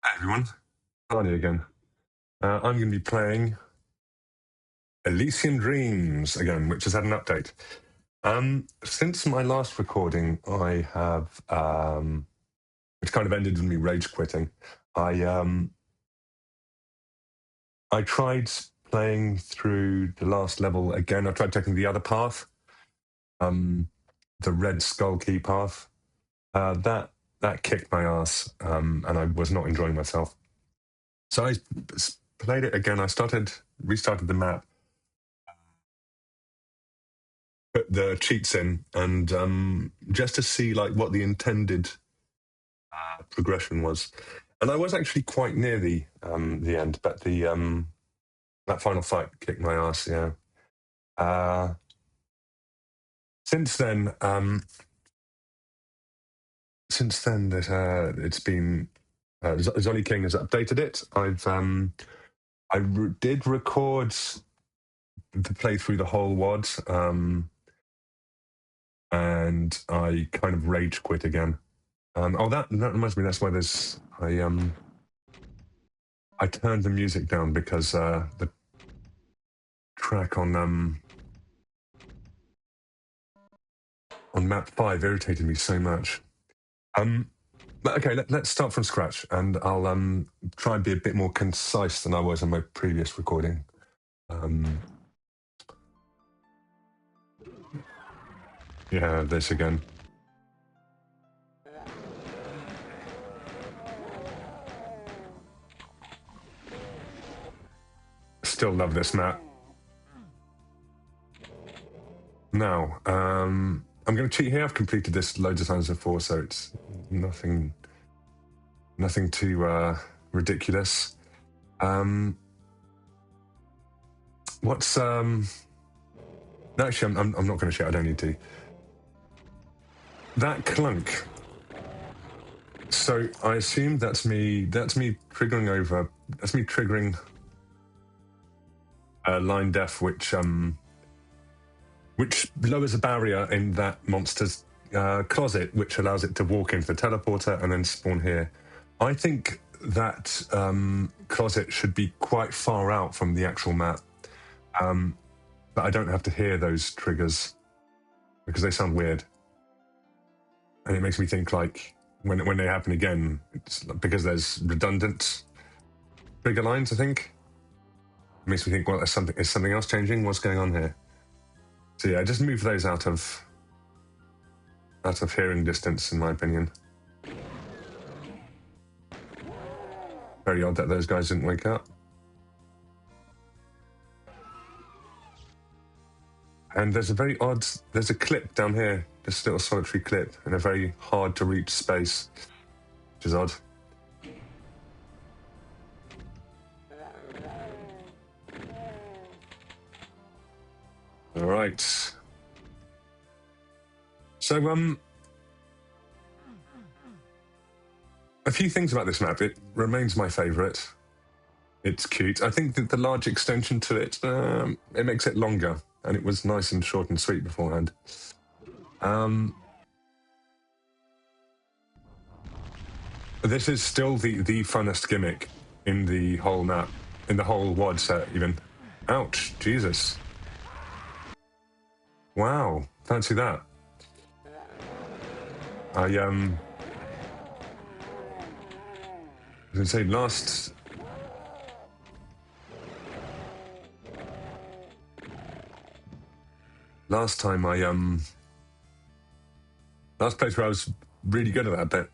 Hi everyone, Arnie again. I'm going to be playing Elysian Dreams again, which has had an update. Since my last recording, I have, which kind of ended with me rage quitting. I tried playing through the last level again. I tried taking the other path, the Red Skull Key path. That kicked my ass, and I was not enjoying myself. So I played it again. I restarted the map, put the cheats in, and just to see like what the intended progression was. And I was actually quite near the end, but the that final fight kicked my ass. Yeah. Uh, since then, that it's been Zolly King has updated it. Did record the playthrough the whole WOD, and I kind of rage quit again. That reminds me. That's why I turned the music down because the track on map 5 irritated me so much. But okay, let's start from scratch, and I'll try and be a bit more concise than I was in my previous recording. Yeah, this again. Still love this map. Now, I'm going to cheat here. I've completed this loads of times before, so it's nothing too ridiculous. What's no, actually, I'm not going to shit. I don't need to. That clunk. So I assume that's me triggering over. That's me triggering line def, which lowers a barrier in that monster's closet, which allows it to walk into the teleporter and then spawn here. I think that closet should be quite far out from the actual map, but I don't have to hear those triggers because they sound weird, and it makes me think like when they happen again, it's because there's redundant trigger lines. I think it makes me think, well, is something else changing? What's going on here? So yeah, just move those out of hearing distance, in my opinion. Very odd that those guys didn't wake up. And there's a clip down here, just a little solitary clip in a very hard to reach space, which is odd. All right. So, a few things about this map. It remains my favorite. It's cute. I think that the large extension to it, it makes it longer, and it was nice and short and sweet beforehand. This is still the funnest gimmick in the whole map, in the whole WOD set even. Ouch, Jesus. Wow, fancy that. I was gonna say last time last place where I was really good at that bit.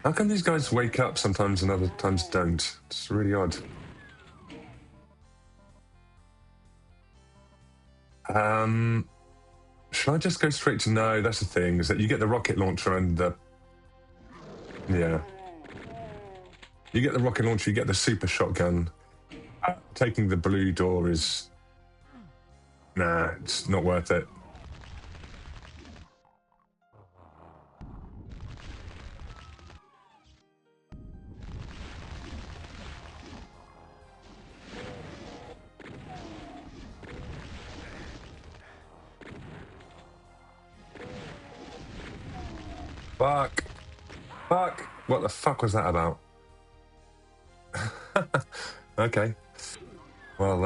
How come these guys wake up sometimes and other times don't? It's really odd. Should I just go straight to no? That's the thing, is that you get the rocket launcher and yeah. You get the rocket launcher, you get the super shotgun. Taking the blue door is... Nah, it's not worth it. Fuck. What the fuck was that about? Okay. Well,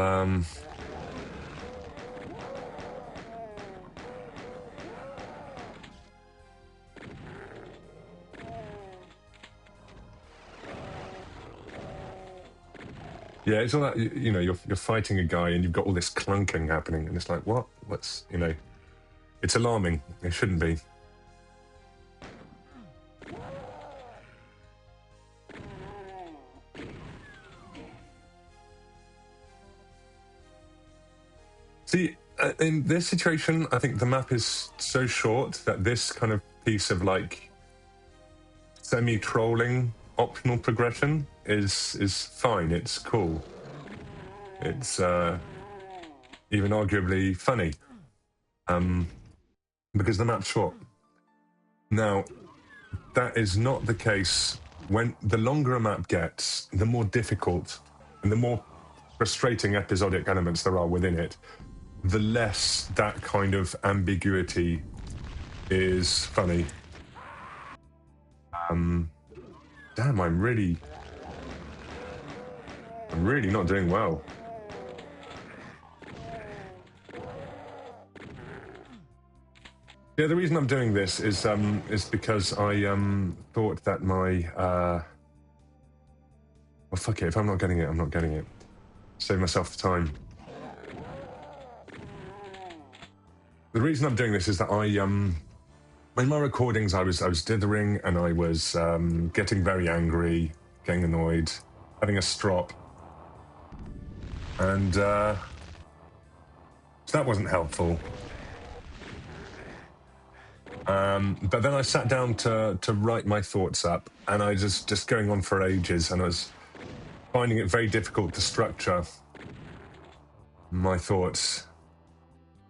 yeah, it's all that, you know, you're fighting a guy and you've got all this clunking happening, and it's like, what? What's, you know, it's alarming. It shouldn't be. See, in this situation, I think the map is so short that this kind of piece of like semi-trolling optional progression is fine. It's cool. It's even arguably funny, because the map's short. Now, that is not the case when the longer a map gets, the more difficult and the more frustrating episodic elements there are within it, the less that kind of ambiguity is funny. Damn, I'm really not doing well. Yeah, the reason I'm doing this is because I thought that my well, fuck it. If I'm not getting it, I'm not getting it. Save myself the time. The reason I'm doing this is that I in my recordings I was dithering and I was getting very angry, getting annoyed, having a strop, and so that wasn't helpful. But then I sat down to write my thoughts up, and I just going on for ages, and I was finding it very difficult to structure my thoughts.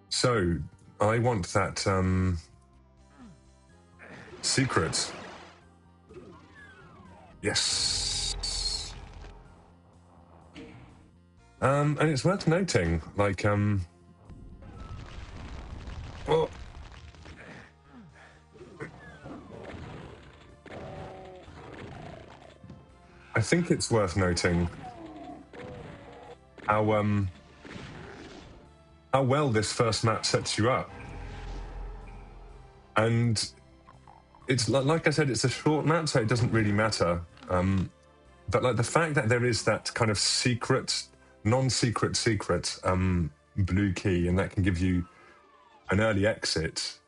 So I want that secret. Yes. And it's worth noting, like, well, I think it's worth noting how well this first map sets you up. And it's like I said, it's a short map, so it doesn't really matter. But like the fact that there is that kind of secret, non-secret blue key, and that can give you an early exit,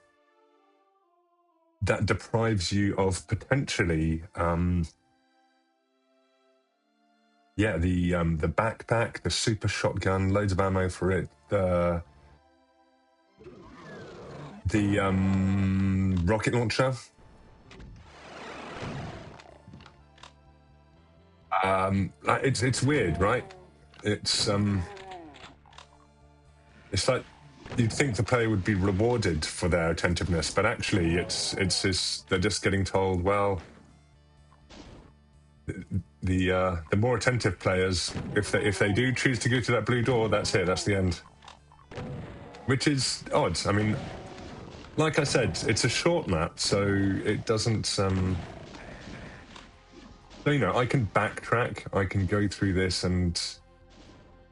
that deprives you of potentially the backpack, the super shotgun, loads of ammo for it, the rocket launcher. It's weird, right? It's like you'd think the player would be rewarded for their attentiveness, but actually, it's just they're just getting told, well, the more attentive players, if they do choose to go to that blue door, that's it, that's the end. Which is odd. I mean, like I said, it's a short map, so it doesn't. So you know, I can backtrack. I can go through this, and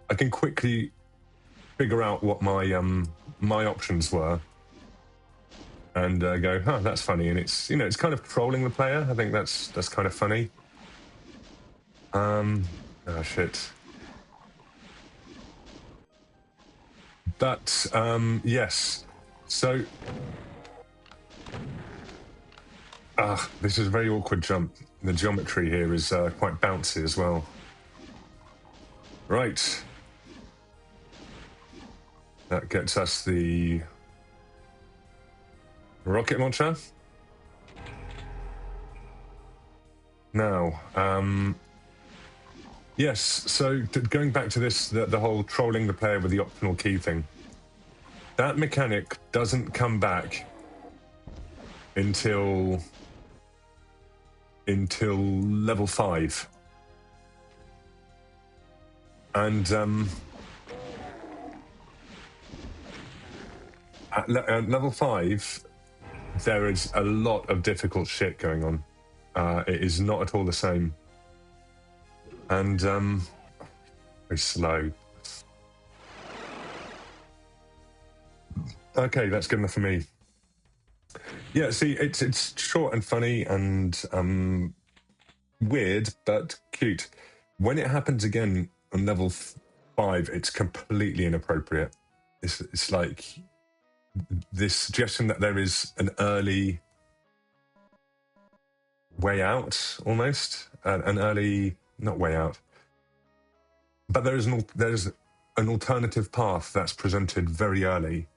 I can quickly figure out what my my options were, and go, huh, that's funny. And it's, you know, it's kind of trolling the player. I think that's kind of funny. Oh shit. But yes. So this is a very awkward jump. The geometry here is quite bouncy as well. Right. That gets us the rocket launcher. Now, yes, so going back to this, the whole trolling the player with the optional key thing, that mechanic doesn't come back until level 5. And at level 5, there is a lot of difficult shit going on. It is not at all the same. And very slow. Okay, that's good enough for me. Yeah, see, it's short and funny and weird, but cute. When it happens again on level 5, it's completely inappropriate. It's like this suggestion that there is an early way out, almost an early, not way out, but there's an alternative path that's presented very early.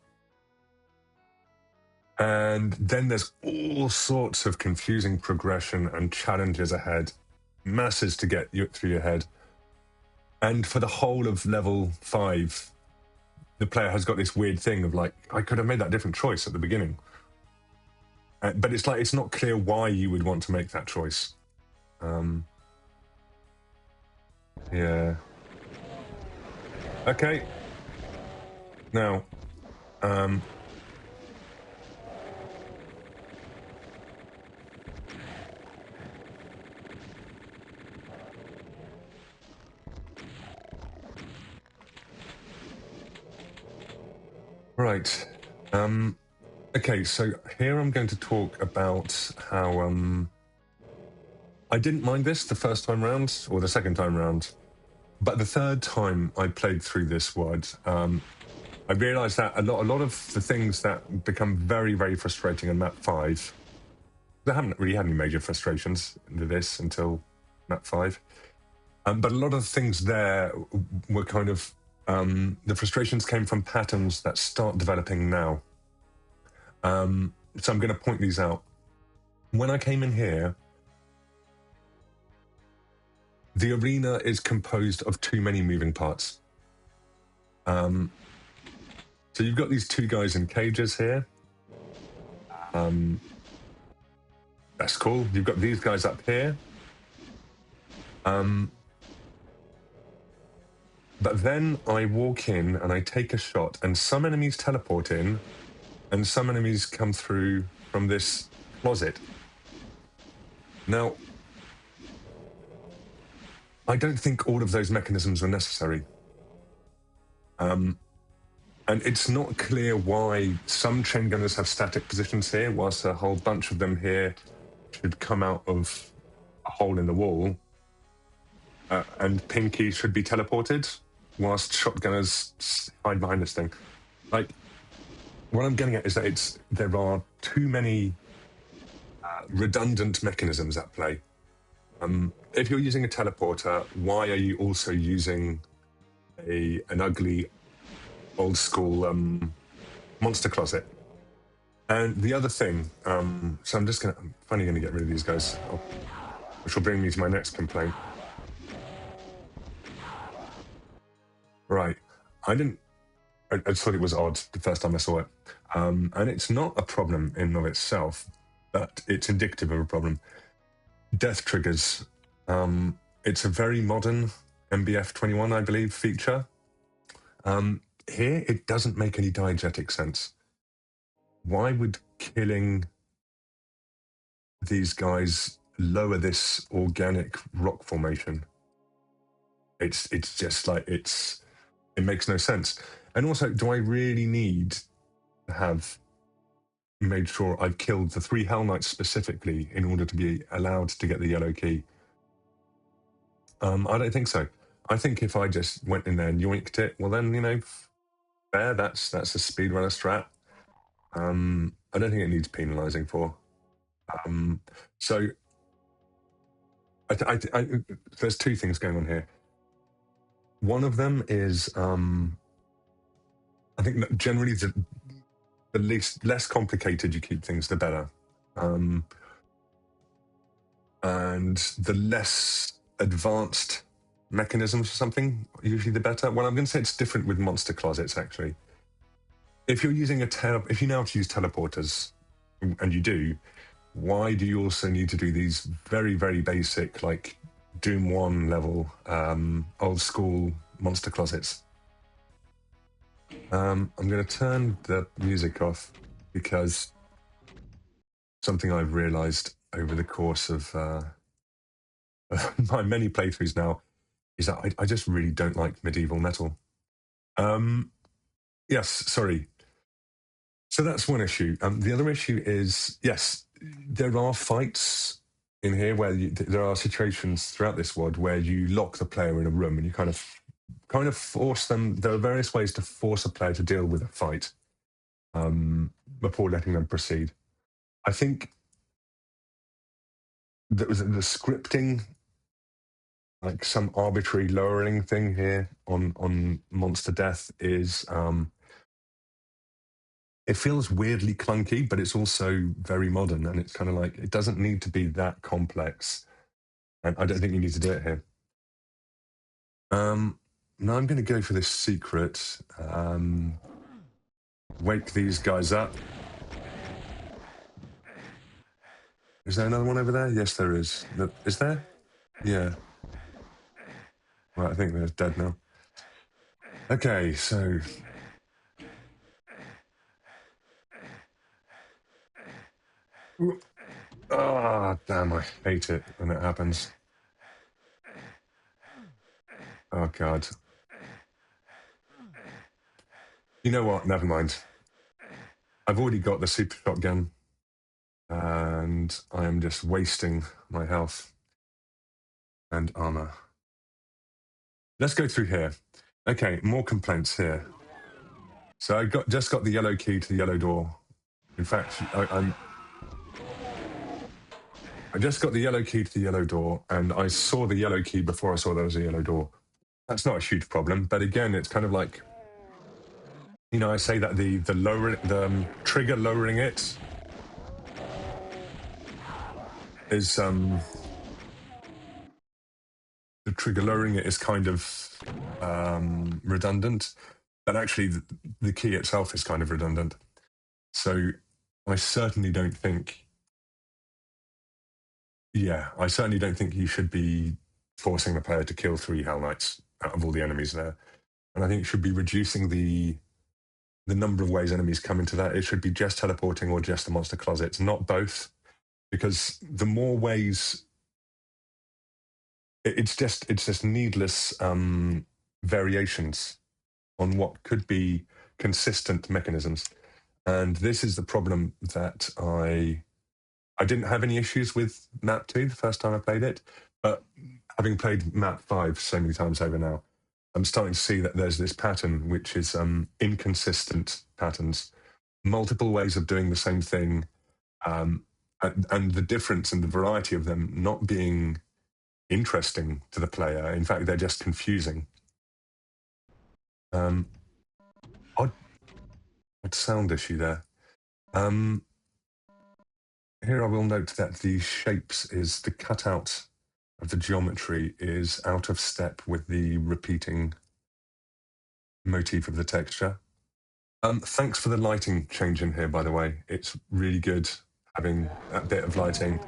And then there's all sorts of confusing progression and challenges ahead, masses to get you through your head. And for the whole of level 5, the player has got this weird thing of like, I could have made that different choice at the beginning. But it's like, it's not clear why you would want to make that choice. Yeah. Okay. Now, right. Okay, so here I'm going to talk about how I didn't mind this the first time round or the second time round, but the third time I played through this WOD, I realised that a lot of the things that become very, very frustrating in map 5, I haven't really had any major frustrations with this until map 5, but a lot of the things there were kind of, the frustrations came from patterns that start developing now. So I'm going to point these out. When I came in here, the arena is composed of too many moving parts. So you've got these two guys in cages here. That's cool. You've got these guys up here. But then I walk in and I take a shot and some enemies teleport in and some enemies come through from this closet. Now, I don't think all of those mechanisms were necessary. And it's not clear why some chain gunners have static positions here, whilst a whole bunch of them here should come out of a hole in the wall. And Pinky should be teleported, whilst shotgunners hide behind this thing. Like, what I'm getting at is that there are too many redundant mechanisms at play. If you're using a teleporter, why are you also using an ugly, old school monster closet? And the other thing, so I'm finally going to get rid of these guys, which will bring me to my next complaint. Right, I thought it was odd the first time I saw it. And it's not a problem in and of itself, but it's indicative of a problem. Death triggers. It's a very modern MBF 21, I believe, feature. Here, it doesn't make any diegetic sense. Why would killing these guys lower this organic rock formation? It's just like, it makes no sense. And also, do I really need to have made sure I've killed the 3 Hell Knights specifically in order to be allowed to get the yellow key? I don't think so. I think if I just went in there and yoinked it, well then, fair, that's a speedrunner strat. I don't think it needs penalising for. So there's 2 things going on here. One of them is, I think that generally the less complicated you keep things, the better. And the less advanced mechanisms or something, usually the better. Well, I'm going to say it's different with monster closets, actually. If you're using if you know how to use teleporters, and you do, why do you also need to do these very, very basic, like Doom 1 level, old school monster closets? I'm going to turn the music off because something I've realised over the course of my many playthroughs now is that I just really don't like medieval metal. Yes, sorry. So that's one issue. The other issue is, yes, there are fights in here where there are situations throughout this WOD where you lock the player in a room and you kind of force them. There are various ways to force a player to deal with a fight before letting them proceed. I think the scripting, like some arbitrary lowering thing here on monster death, is it feels weirdly clunky, but it's also very modern, and it's kind of like it doesn't need to be that complex, and I don't think you need to do it here. Now I'm going to go for this secret. Wake these guys up. Is there another one over there? Yes, there is. Is there? Yeah. Right, I think they're dead now. Okay, so ah, damn, I hate it when it happens. Oh, God. You know what? Never mind. I've already got the super shotgun, and I am just wasting my health and armor. Let's go through here. Okay, more complaints here. So I just got the yellow key to the yellow door. In fact, I just got the yellow key to the yellow door, and I saw the yellow key before I saw there was a yellow door. That's not a huge problem, but again, it's kind of like, you know, I say that the trigger lowering it is the trigger lowering it is kind of redundant, but actually the key itself is kind of redundant. So I certainly don't think, I certainly don't think you should be forcing the player to kill 3 Hell Knights out of all the enemies there. And I think you should be reducing the number of ways enemies come into that. It should be just teleporting or just the monster closets, not both, because the more ways, it's just needless variations on what could be consistent mechanisms. And this is the problem that I didn't have any issues with map 2 the first time I played it, but having played map 5 so many times over now, I'm starting to see that there's this pattern which is inconsistent patterns, multiple ways of doing the same thing, and the difference and the variety of them not being interesting to the player. In fact, they're just confusing. Odd sound issue there. Here I will note that the shapes is the cutout of the geometry is out of step with the repeating motif of the texture. Thanks for the lighting change in here, by the way. It's really good having that bit of lighting.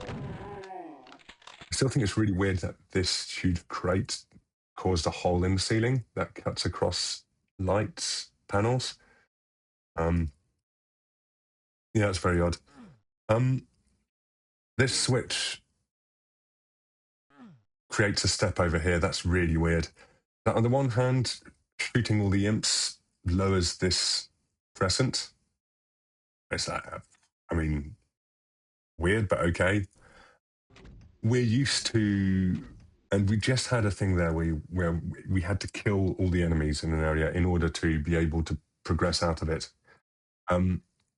I still think it's really weird that this huge crate caused a hole in the ceiling that cuts across lights panels. Yeah, it's very odd. This switch creates a step over here. That's really weird. Now, on the one hand, shooting all the imps lowers this crescent. It's I mean, weird, but okay. We're used to, and we just had a thing there where we had to kill all the enemies in an area in order to be able to progress out of it.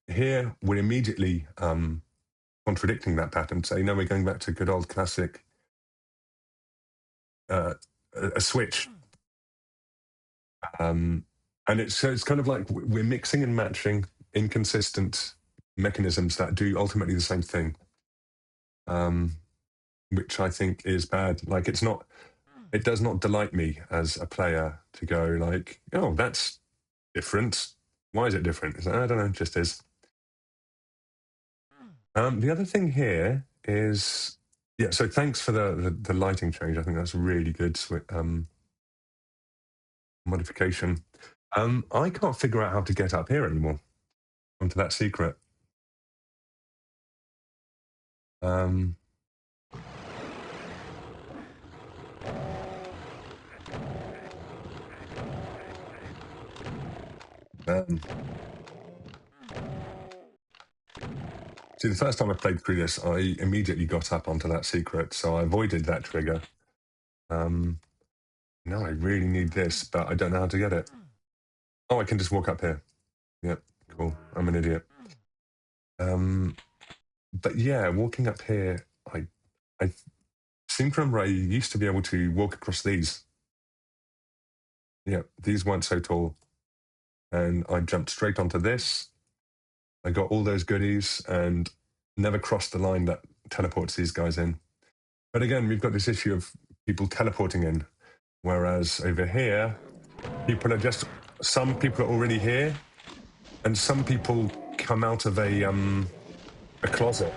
Here, we're immediately contradicting that pattern, saying, no, we're going back to good old classic a switch. And it's kind of like we're mixing and matching inconsistent mechanisms that do ultimately the same thing, which I think is bad. Like, it does not delight me as a player to go like, oh, that's different. Why is it different? It's like, I don't know, it just is. The other thing here is, so thanks for the lighting change. I think that's a really good modification. I can't figure out how to get up here anymore onto that secret. Um, um, See, the first time I played through this, I immediately got up onto that secret, so I avoided that trigger. Now I really need this, but I don't know how to get it. Oh, I can just walk up here. Yep, cool. I'm an idiot. But yeah, walking up here, I seem to remember I used to be able to walk across these. Yeah, these weren't so tall. And I jumped straight onto this. I got all those goodies and never crossed the line that teleports these guys in. But again, we've got this issue of people teleporting in, whereas over here, some people are already here, and some people come out of a closet.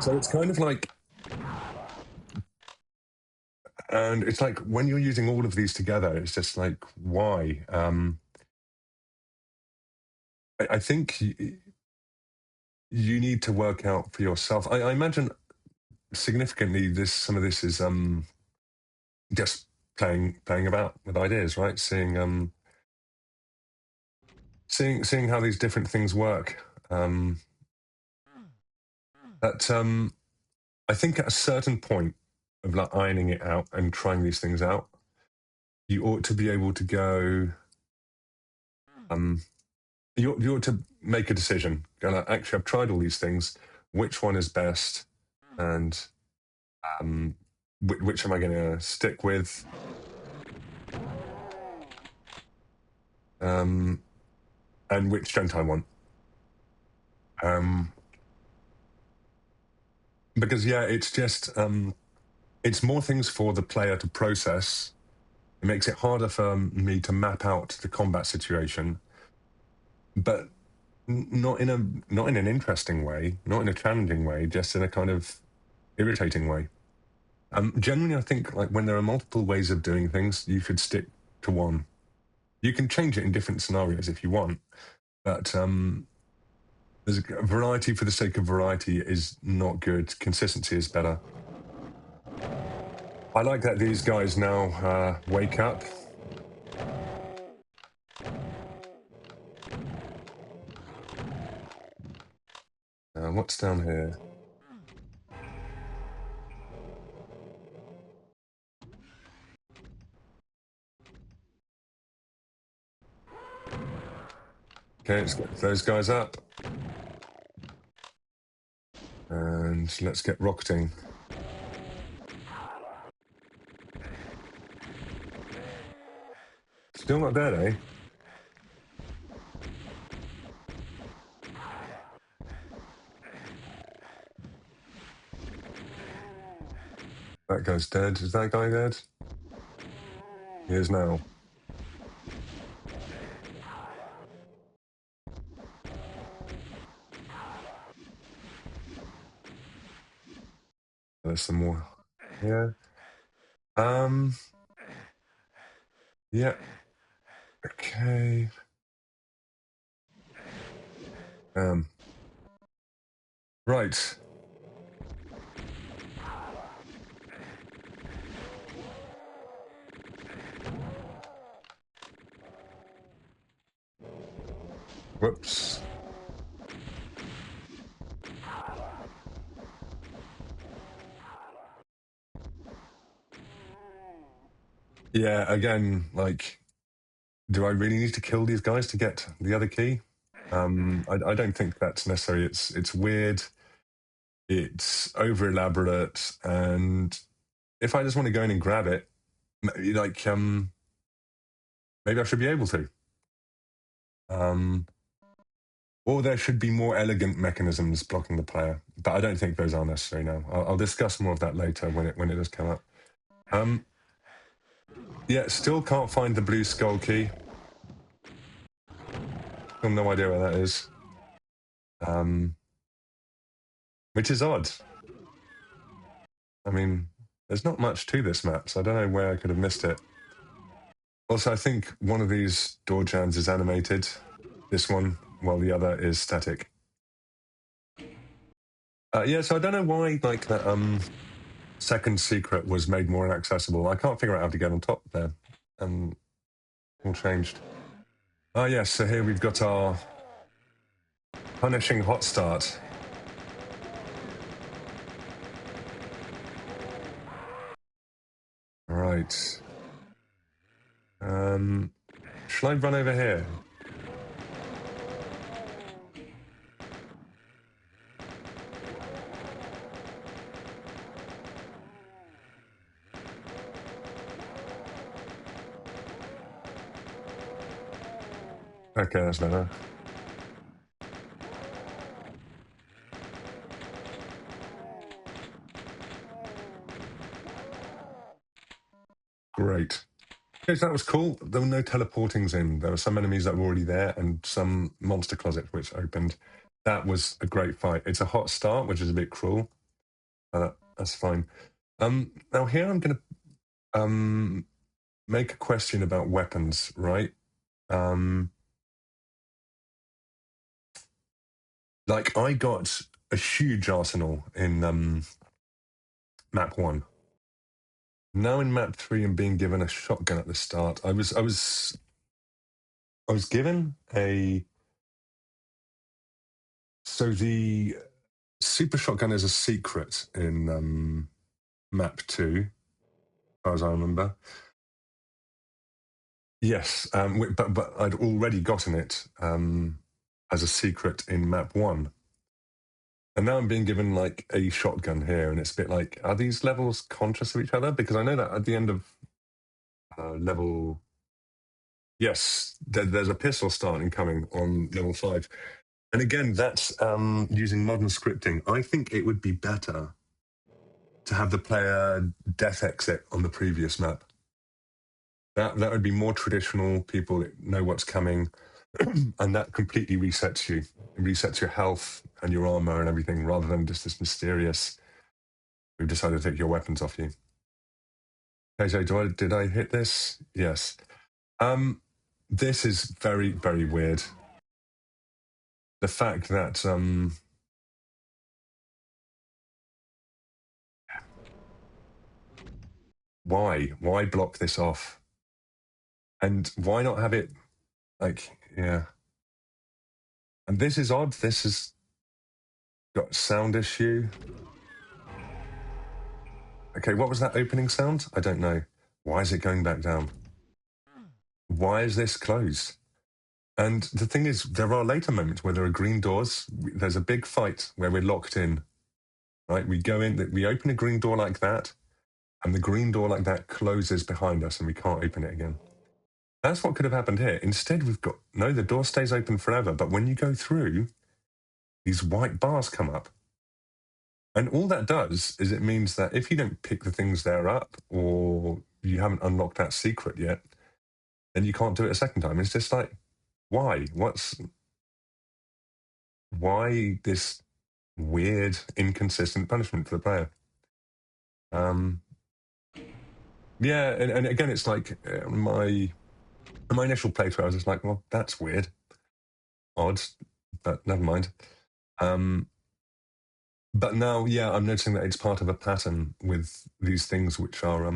So it's kind of like, and it's like when you're using all of these together, it's just like, why? I think you need to work out for yourself. I imagine significantly some of this is just playing about with ideas, right? Seeing how these different things work. That I think at a certain point of like ironing it out and trying these things out, you ought to be able to go. You ought to make a decision. Go like, actually, I've tried all these things. Which one is best, and which am I going to stick with? And which don't I want? Because yeah, it's just it's more things for the player to process. It makes it harder for me to map out the combat situation, but not in an interesting way, not in a challenging way, just in a kind of irritating way. Generally, I think like when there are multiple ways of doing things, you should stick to one. You can change it in different scenarios if you want, but there's a variety for the sake of variety is not good. Consistency is better. I like that these guys now wake up. What's down here? Okay, let's get those guys up. And let's get rocketing. Still not dead, eh? That guy's dead. Is that guy dead? He is now. There's some more here. Yeah. Okay. Right. Whoops. Yeah, again, like, do I really need to kill these guys to get the other key? I don't think that's necessary. It's weird. It's over elaborate, and if I just want to go in and grab it, like maybe I should be able to. Or there should be more elegant mechanisms blocking the player, but I don't think those are necessary now. I'll discuss more of that later when it does come up. Yeah, still can't find the blue skull key. Still no idea where that is. Which is odd. I mean, there's not much to this map, so I don't know where I could have missed it. Also, I think one of these door jams is animated. This one, while the other is static. Yeah, so I don't know why like that second secret was made more inaccessible. I can't figure out how to get on top there. All changed. Ah, yes, so here we've got our punishing hot start. All right. Shall I run over here? Okay, that's better. Great. Okay, so that was cool. There were no teleportings in. There were some enemies that were already there and some monster closets which opened. That was a great fight. It's a hot start, which is a bit cruel. That's fine. Now here I'm going to make a question about weapons, right? Like I got a huge arsenal in map 1. Now in map 3, I'm being given a shotgun at the start. I was given a. So the super shotgun is a secret in map 2, as far as I remember. Yes, but I'd already gotten it as a secret in map 1. And now I'm being given like a shotgun here, and it's a bit like, are these levels conscious of each other? Because I know that at the end of level, yes, there's a pistol starting coming on level 5. And again, that's using modern scripting. I think it would be better to have the player death exit on the previous map. That would be more traditional. People know what's coming, and that completely resets you. It resets your health and your armor and everything, rather than just this mysterious. We've decided to take your weapons off you. KJ, did I hit this? Yes. This is very, very weird. The fact that why block this off? And why not have it like, yeah. And this is odd. This has got sound issue. Okay, what was that opening sound? I don't know. Why is it going back down? Why is this closed? And the thing is, there are later moments where there are green doors. There's a big fight where we're locked in, right? We go in, we open a green door like that, and the green door like that closes behind us and we can't open it again. That's what could have happened here. Instead, we've got, no, the door stays open forever, but when you go through, these white bars come up. And all that does is it means that if you don't pick the things there up, or you haven't unlocked that secret yet, then you can't do it a second time. It's just like, why? Why this weird, inconsistent punishment for the player? Yeah, and again, it's like my initial playthrough, I was just like, well, that's weird, odd, but never mind. But now, yeah, I'm noticing that it's part of a pattern with these things, which are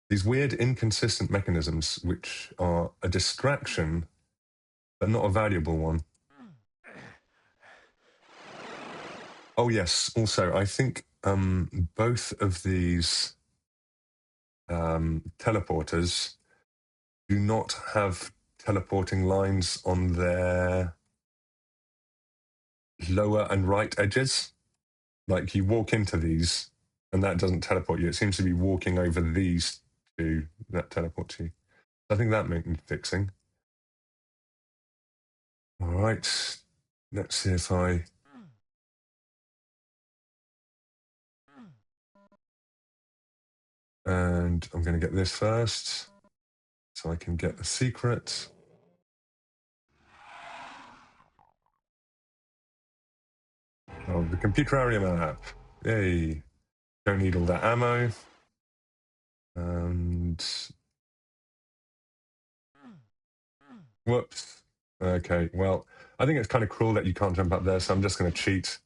these weird, inconsistent mechanisms, which are a distraction, but not a valuable one. Oh yes. Also, I think both of these teleporters do not have teleporting lines on their lower and right edges. Like you walk into these, and that doesn't teleport you. It seems to be walking over these two that teleport you. I think that might need fixing. All right. Let's see if I. And I'm going to get this first, so I can get the secret. Oh, the computer area map. Yay. Don't need all that ammo. And. Whoops. Okay, well, I think it's kind of cruel that you can't jump up there, so I'm just going to cheat.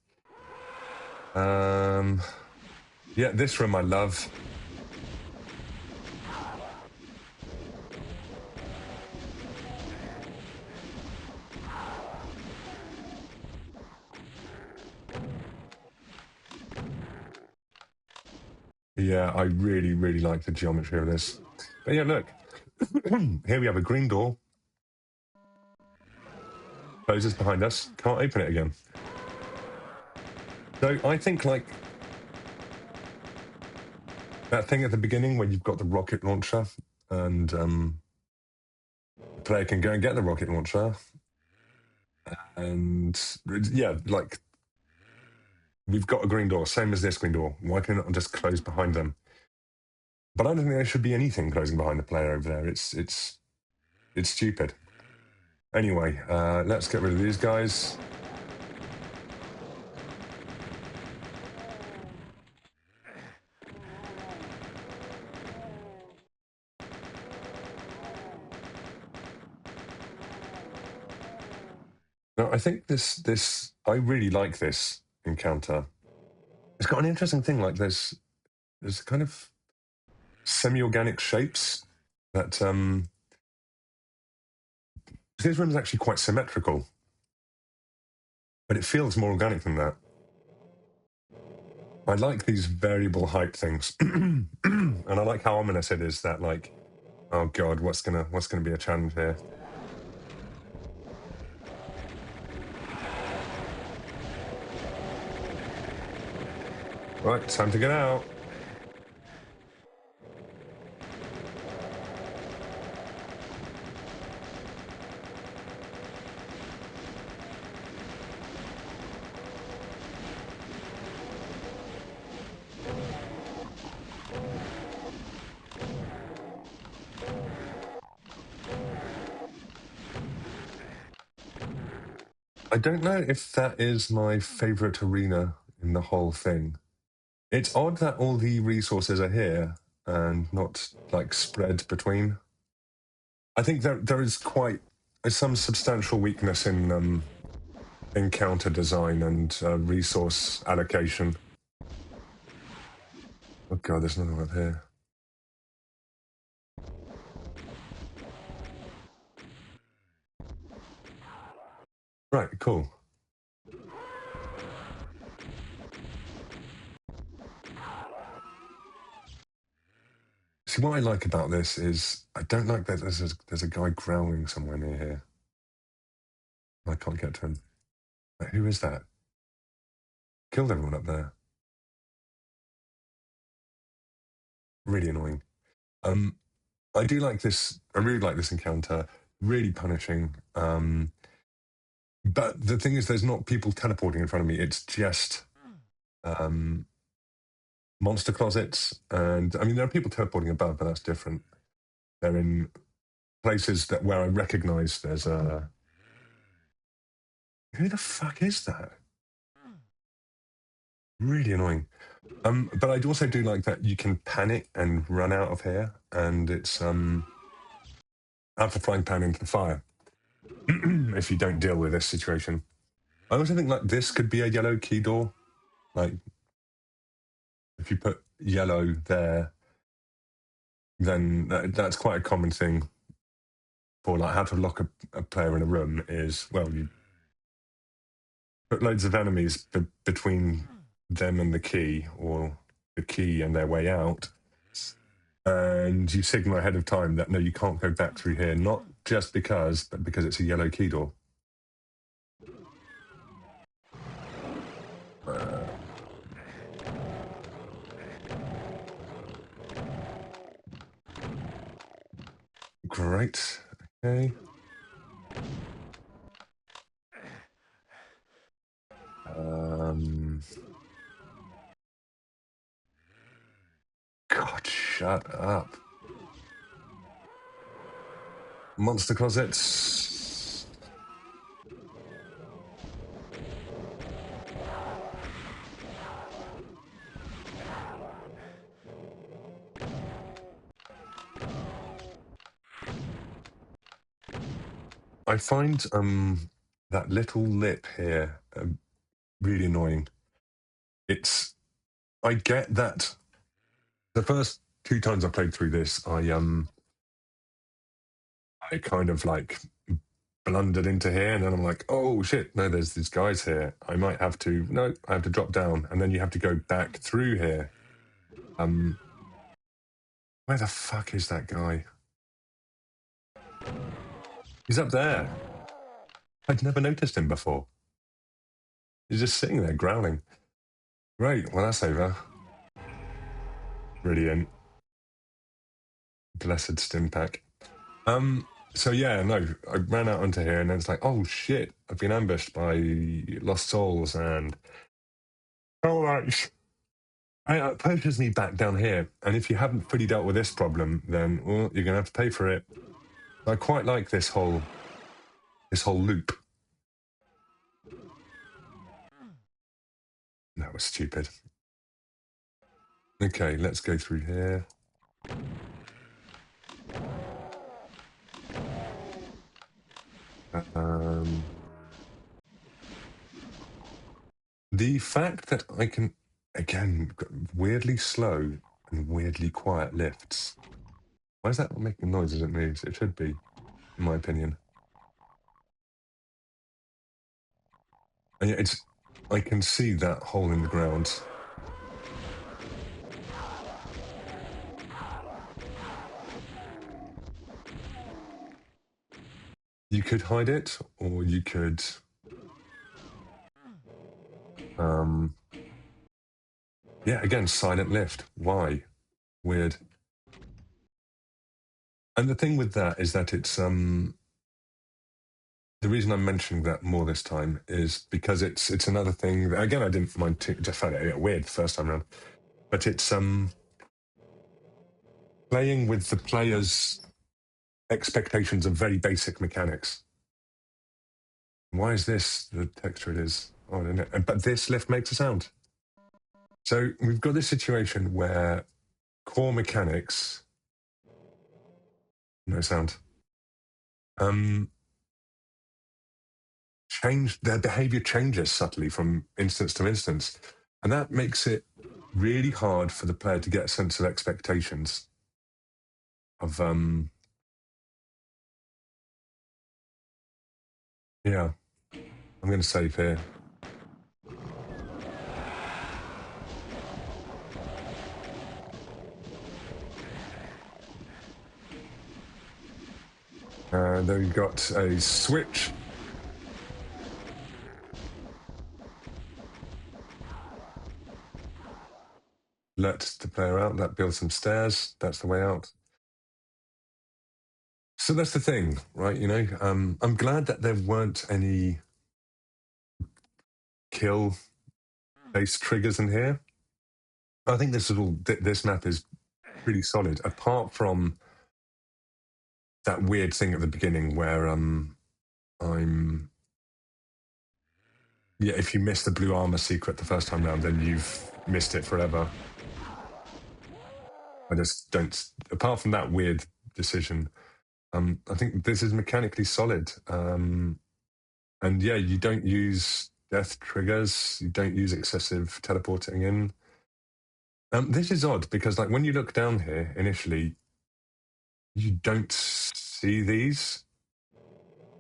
Yeah, this room I love. Yeah, I really, really like the geometry of this. But yeah, look. Here we have a green door. Closes behind us. Can't open it again. So I think like that thing at the beginning where you've got the rocket launcher and the player can go and get the rocket launcher. And yeah, like we've got a green door, same as this green door. Why can't it just close behind them? But I don't think there should be anything closing behind the player over there. It's stupid. Anyway, let's get rid of these guys. No, I think I really like this encounter. It's got an interesting thing. Like there's kind of semi-organic shapes that this room is actually quite symmetrical, but it feels more organic than that. I like these variable height things, and I like how ominous it is. That like, oh god, what's gonna be a challenge here? Right, time to get out. I don't know if that is my favorite arena in the whole thing. It's odd that all the resources are here and not like spread between. I think there is quite some substantial weakness in encounter design and resource allocation. Oh god, there's another one up here. Right, cool. See, what I like about this is I don't like that there's a guy growling somewhere near here. I can't get to him. Like, who is that? Killed everyone up there. Really annoying. Um, I do like this. I really like this encounter. Really punishing. But the thing is, there's not people teleporting in front of me. It's just um, monster closets, and I mean there are people teleporting above, but that's different. They're in places that where I recognise there's a. Who the fuck is that? Really annoying. But I also do like that you can panic and run out of here, and it's out the frying pan into the fire if you don't deal with this situation. I also think like this could be a yellow key door. Like if you put yellow there, then that's quite a common thing for like how to lock a player in a room is, well, you put loads of enemies between them and the key, or the key and their way out, and you signal ahead of time that no, you can't go back through here, not just because, but because it's a yellow key door. Great. Okay. God, shut up. Monster closets. I find that little lip here really annoying. I get that the first 2 times I played through this, I kind of like blundered into here, and then I'm like, oh shit, no, there's these guys here. I might have to, no, I have to drop down, and then you have to go back through here. Where the fuck is that guy? He's up there. I'd never noticed him before. He's just sitting there growling. Great, well, that's over. Brilliant. Blessed stim pack. So yeah, no, I ran out onto here, and then it's like, oh shit, I've been ambushed by lost souls, and all right. It pushes me back down here, and if you haven't fully dealt with this problem, then well, you're gonna have to pay for it. I quite like this whole loop. That was stupid. Okay, let's go through here. The fact that I can, again, weirdly slow and weirdly quiet lifts. Why is that not making noise as it moves? It should be, in my opinion. And yet I can see that hole in the ground. You could hide it, or you could... yeah, again, silent lift. Why? Weird. And the thing with that is that it's... the reason I'm mentioning that more this time is because it's another thing. That, again, I didn't mind, just found it weird the first time around. But it's playing with the player's expectations of very basic mechanics. Why is this the texture it is? Oh, I don't know. But this lift makes a sound. So we've got this situation where core mechanics, no sound, change, their behavior changes subtly from instance to instance. And that makes it really hard for the player to get a sense of expectations of, yeah, I'm going to save here. Then we've got a switch. Let the player out, that builds some stairs, that's the way out. So that's the thing, right? You know, I'm glad that there weren't any kill-based triggers in here. I think this map is pretty solid, apart from that weird thing at the beginning where yeah, if you miss the blue armor secret the first time round, then you've missed it forever. I just don't. Apart from that weird decision, I think this is mechanically solid. And yeah, you don't use death triggers. You don't use excessive teleporting in. This is odd because, like, when you look down here initially, you don't see these.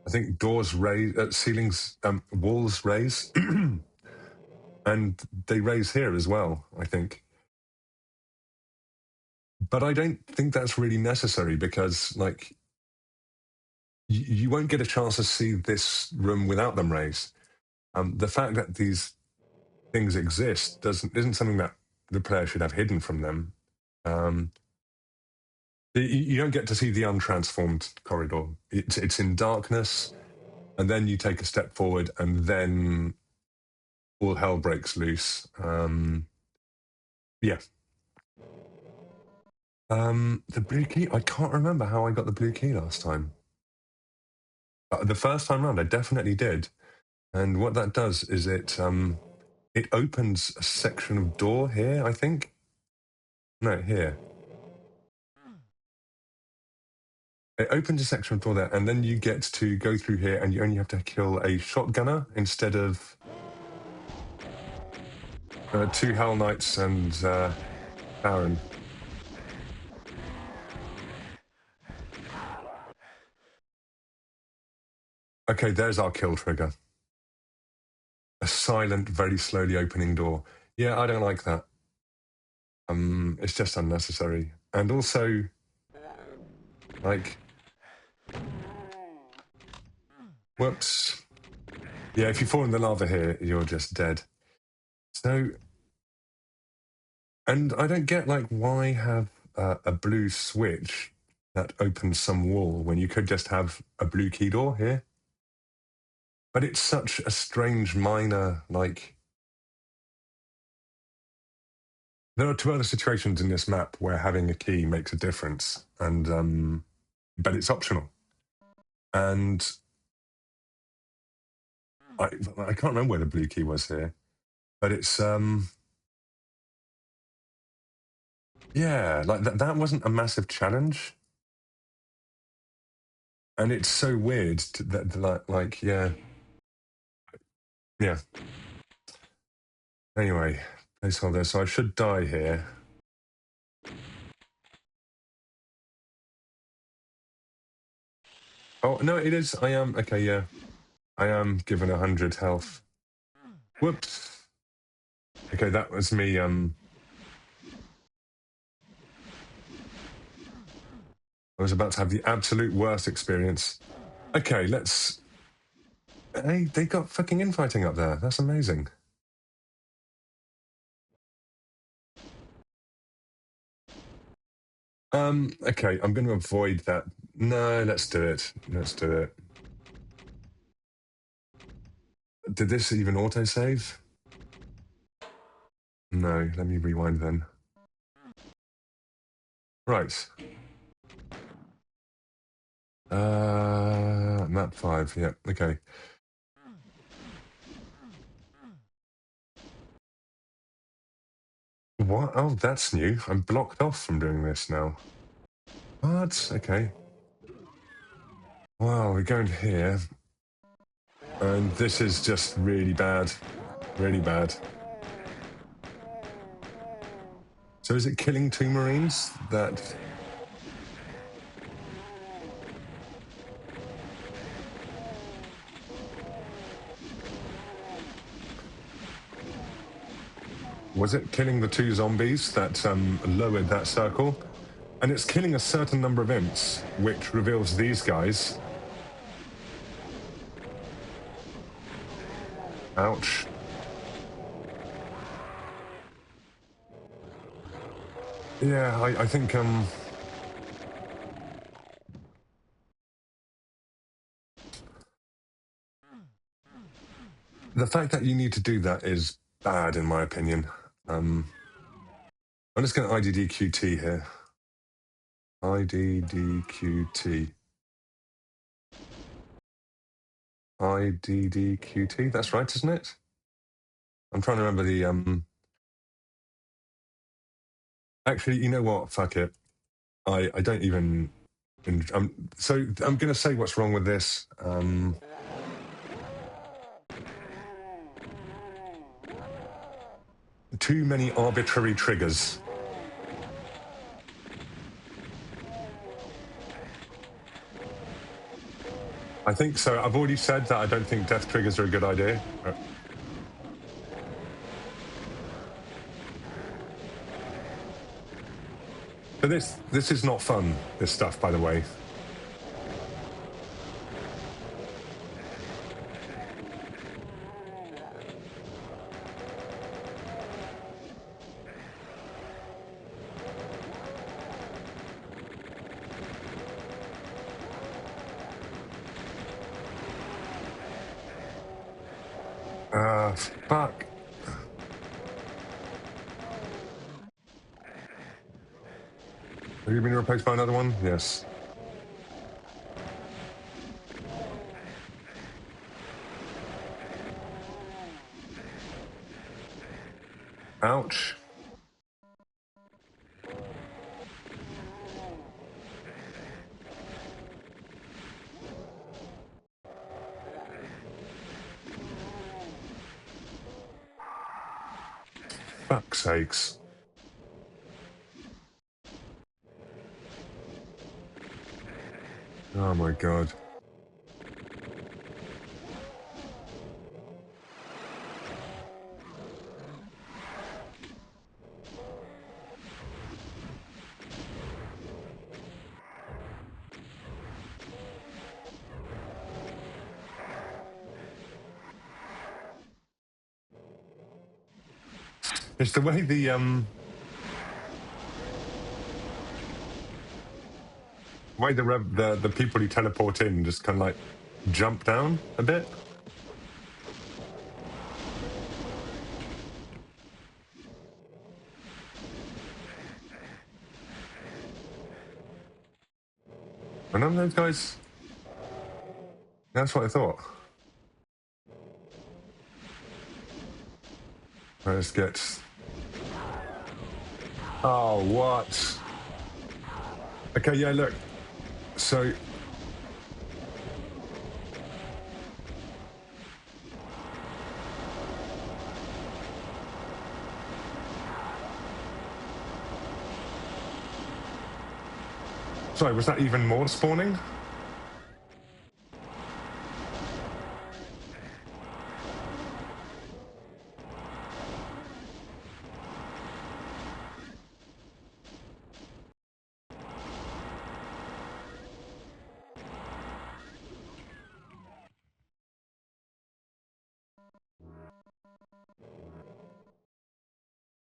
I think doors raise, ceilings, walls raise, and they raise here as well, I think. But I don't think that's really necessary because, like, you won't get a chance to see this room without them raised. The fact that these things exist isn't something that the player should have hidden from them. You don't get to see the untransformed corridor. It's in darkness, and then you take a step forward, and then all hell breaks loose. Yeah. The blue key, I can't remember how I got the blue key last time. The first time round, I definitely did. And what that does is it opens a section of door here, I think. No, here. It opens a section of door there, and then you get to go through here, and you only have to kill a shotgunner instead of 2 Hell Knights and Baron. Okay, there's our kill trigger. A silent, very slowly opening door. Yeah, I don't like that. It's just unnecessary. And also, like, whoops. Yeah, if you fall in the lava here, you're just dead. So, and I don't get, like, why have a blue switch that opens some wall when you could just have a blue key door here? But it's such a strange minor, like, there are 2 other situations in this map where having a key makes a difference, and but it's optional. And I can't remember where the blue key was here, but it's yeah, like that wasn't a massive challenge, and it's so weird that like yeah. Anyway, placeholder. So I should die here. Oh no, it is. I am okay. Yeah, I am given 100 health. Whoops. Okay, that was me. I was about to have the absolute worst experience. Okay, let's. Hey, they got fucking infighting up there. That's amazing. Okay, I'm going to avoid that. No, let's do it. Let's do it. Did this even autosave? No, let me rewind then. Right. Map 5, yeah, okay. What? Oh, that's new. I'm blocked off from doing this now. What? Okay. Wow, we're going here. And this is just really bad. Really bad. So is it killing 2 Marines that... Was it killing the 2 zombies that lowered that circle? And it's killing a certain number of imps, which reveals these guys. Ouch. Yeah, I think the fact that you need to do that is bad, in my opinion. I'm just going to IDDQT here. IDDQT. IDDQT, that's right, isn't it? I'm trying to remember the... Actually, you know what? Fuck it. I don't even... so I'm going to say what's wrong with this. Too many arbitrary triggers. I think so. I've already said that I don't think death triggers are a good idea. But this is not fun, this stuff, by the way. Fuck. Have you been replaced by another one? Yes. Ouch. fuck's sakes. Oh my god. It's the way the people who teleport in just kind of like jump down a bit. Are none of those guys? That's what I thought. Let's get. Oh, what? Okay, yeah, look. So. Sorry, was that even more spawning?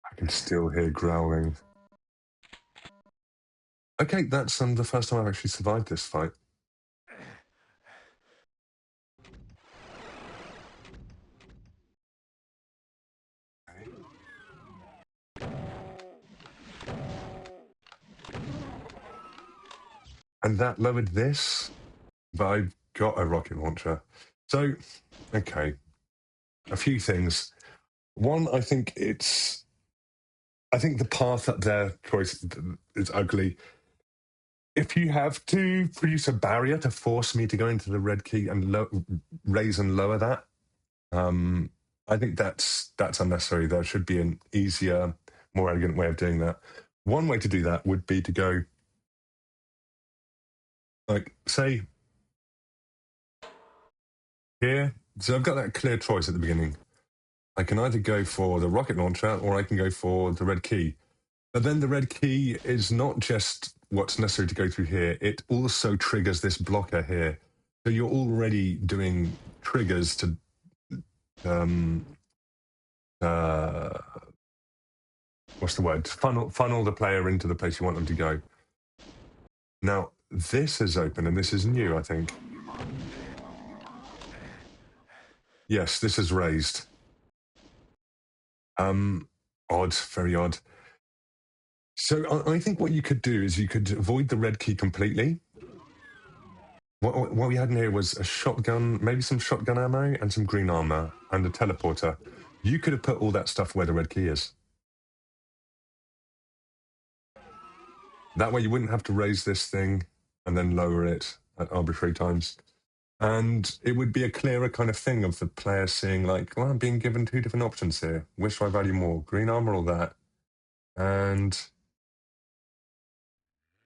I can still hear growling. Okay, that's the first time I've actually survived this fight. And that lowered this, but I've got a rocket launcher. So, okay, a few things. One, I think the path up there choice is ugly. If you have to produce a barrier to force me to go into the red key and raise and lower that, I think that's unnecessary. There should be an easier, more elegant way of doing that. One way to do that would be to go, like, say, here. So I've got that clear choice at the beginning. I can either go for the rocket launcher or I can go for the red key. But then the red key is not just what's necessary to go through here. It also triggers this blocker here. So you're already doing triggers to what's the word? Funnel the player into the place you want them to go. Now, this is open and this is new, I think. Yes, this is raised. Odd, very odd. So I think what you could do is you could avoid the red key completely. What we had in here was a shotgun, maybe some shotgun ammo and some green armor and a teleporter. You could have put all that stuff where the red key is. That way you wouldn't have to raise this thing and then lower it at arbitrary times. And it would be a clearer kind of thing of the player seeing like, well, I'm being given two different options here. Which do I value more, green armor or that? And,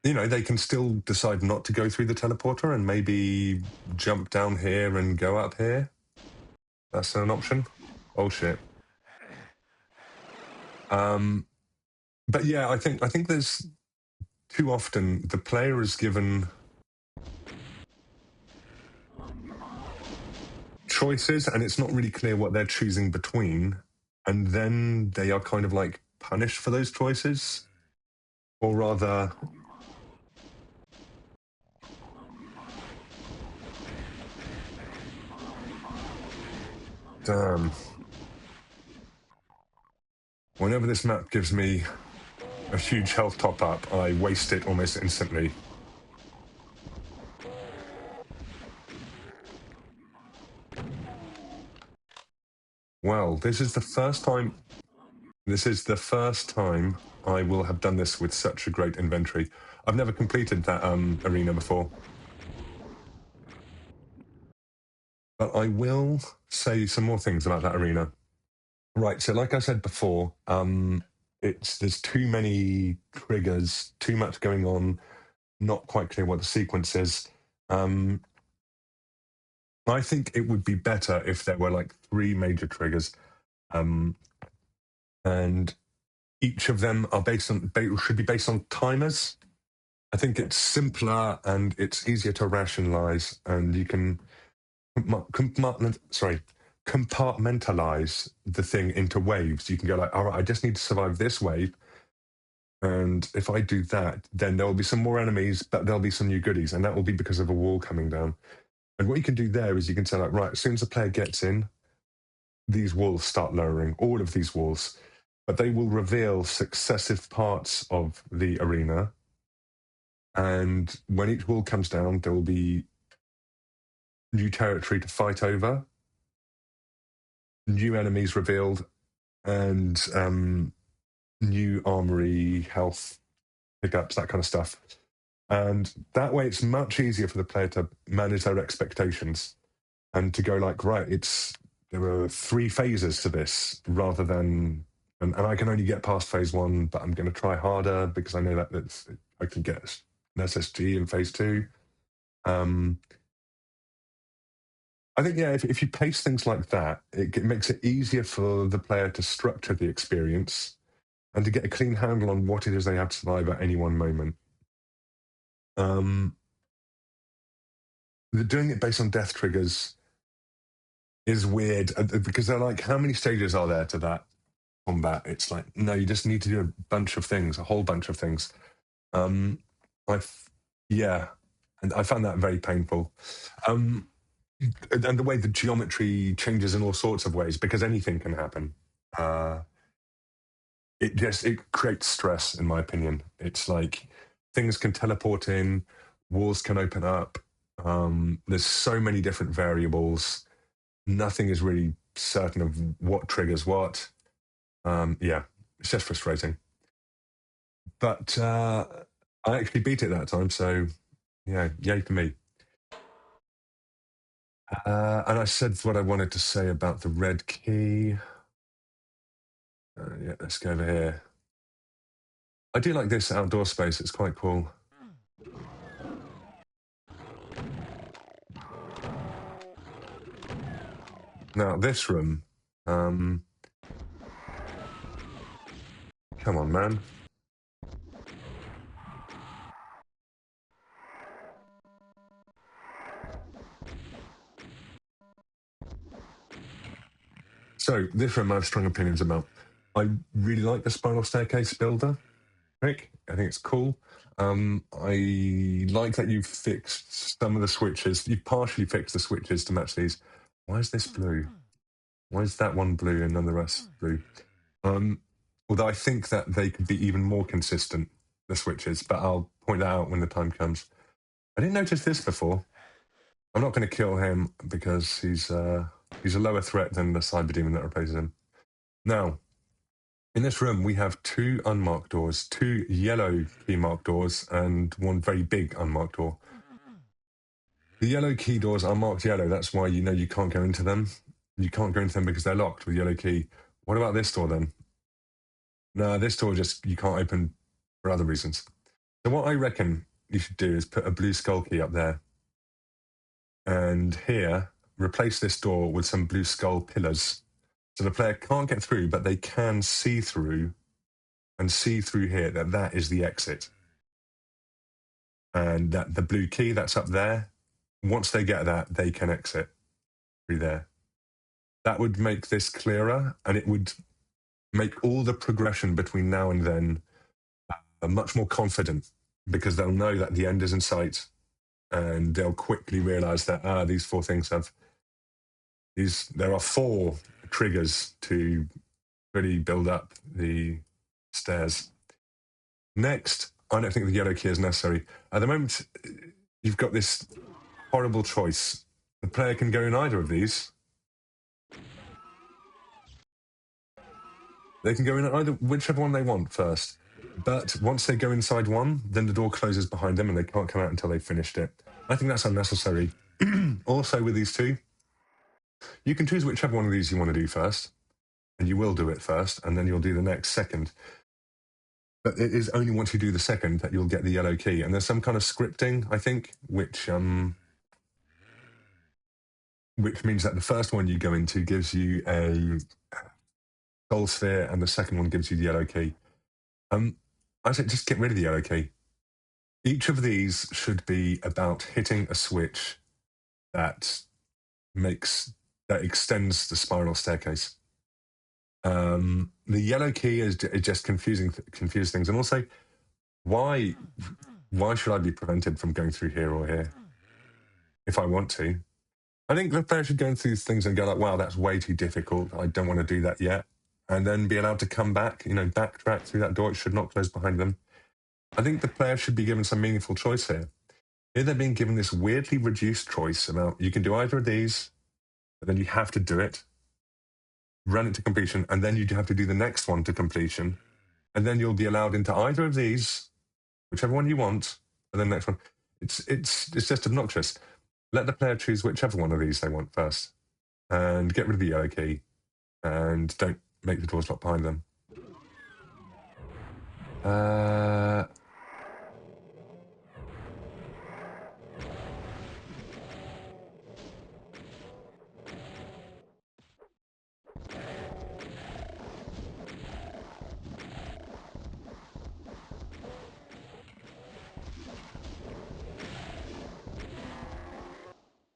you know, they can still decide not to go through the teleporter and maybe jump down here and go up here. That's an option. Oh, shit. But yeah, I think there's too often the player is given choices and it's not really clear what they're choosing between, and then they are kind of like punished for those choices, or rather damn, whenever this map gives me a huge health top up, I waste it almost instantly. Well, this is the first time I will have done this with such a great inventory. I've never completed that arena before. But I will say some more things about that arena. Right. So, like I said before, there's too many triggers, too much going on. Not quite clear what the sequence is. Um, I think it would be better if there were like three major triggers, um, and each of them are should be based on timers. I think it's simpler and it's easier to rationalize, and you can compartmentalize the thing into waves. You can go like, all right, I just need to survive this wave, and if I do that, then there will be some more enemies, but there'll be some new goodies, and that will be because of a wall coming down. And what you can do there is you can say like, right, as soon as the player gets in, these walls start lowering, all of these walls, but they will reveal successive parts of the arena. And when each wall comes down, there will be new territory to fight over, new enemies revealed, and new armory, health pickups, that kind of stuff. And that way, it's much easier for the player to manage their expectations and to go like, right, there are three phases to this rather than, and I can only get past phase one, but I'm going to try harder because I know that I can get an SSG in phase two. I think, yeah, if you pace things like that, it makes it easier for the player to structure the experience and to get a clean handle on what it is they have to survive at any one moment. Doing it based on death triggers is weird because they're like, how many stages are there to that combat? It's like, no, you just need to do a bunch of things, a whole bunch of things. Um, yeah, and I found that very painful. And the way the geometry changes in all sorts of ways because anything can happen. It creates stress, in my opinion. It's like things can teleport in, walls can open up. There's so many different variables. Nothing is really certain of what triggers what. Yeah, it's just frustrating. But I actually beat it that time, so yeah, yay for me. And I said what I wanted to say about the red key. Yeah, let's go over here. I do like this outdoor space. It's quite cool. Now, this room, come on, man. So, this room I have strong opinions about. I really like the spiral staircase builder trick. I think it's cool. I like that you've fixed some of the switches. You've partially fixed the switches to match these. Why is this blue? Why is that one blue and none of the rest blue? Although I think that they could be even more consistent, the switches, but I'll point that out when the time comes. I didn't notice this before. I'm not going to kill him because he's a lower threat than the cyber demon that replaces him. Now, in this room, we have two unmarked doors, two yellow key marked doors, and one very big unmarked door. The yellow key doors are marked yellow. That's why you know you can't go into them. You can't go into them because they're locked with yellow key. What about this door then? No, this door just you can't open for other reasons. So what I reckon you should do is put a blue skull key up there. And here, replace this door with some blue skull pillars. So the player can't get through, but they can see through and see through here that is the exit. And that the blue key that's up there, once they get that, they can exit through there. That would make this clearer, and it would make all the progression between now and then much more confident because they'll know that the end is in sight and they'll quickly realize that these four things there are four triggers to really build up the stairs. Next, I don't think the yellow key is necessary. At the moment, you've got this horrible choice. The player can go in either of these. They can go in either whichever one they want first. But once they go inside one, then the door closes behind them and they can't come out until they've finished it. I think that's unnecessary. Also, with these two, you can choose whichever one of these you want to do first. and you will do it first, and then you'll do the next second. But it is only once you do the second that you'll get the yellow key. And there's some kind of scripting, I think, which means that the first one you go into gives you a soul sphere, and the second one gives you the yellow key. I say just get rid of the yellow key. Each of these should be about hitting a switch that extends the spiral staircase. The yellow key is just confuse things, and also why should I be prevented from going through here or here if I want to? I think the player should go through things and go like, wow, that's way too difficult. I don't want to do that yet. And then be allowed to come back, backtrack through that door. It should not close behind them. I think the player should be given some meaningful choice here. Here they're being given this weirdly reduced choice about you can do either of these, but then you have to do it, run it to completion, and then you have to do the next one to completion. And then you'll be allowed into either of these, whichever one you want, and then the next one. It's just obnoxious. Let the player choose whichever one of these they want first, and get rid of the yellow key, and don't make the doors lock behind them.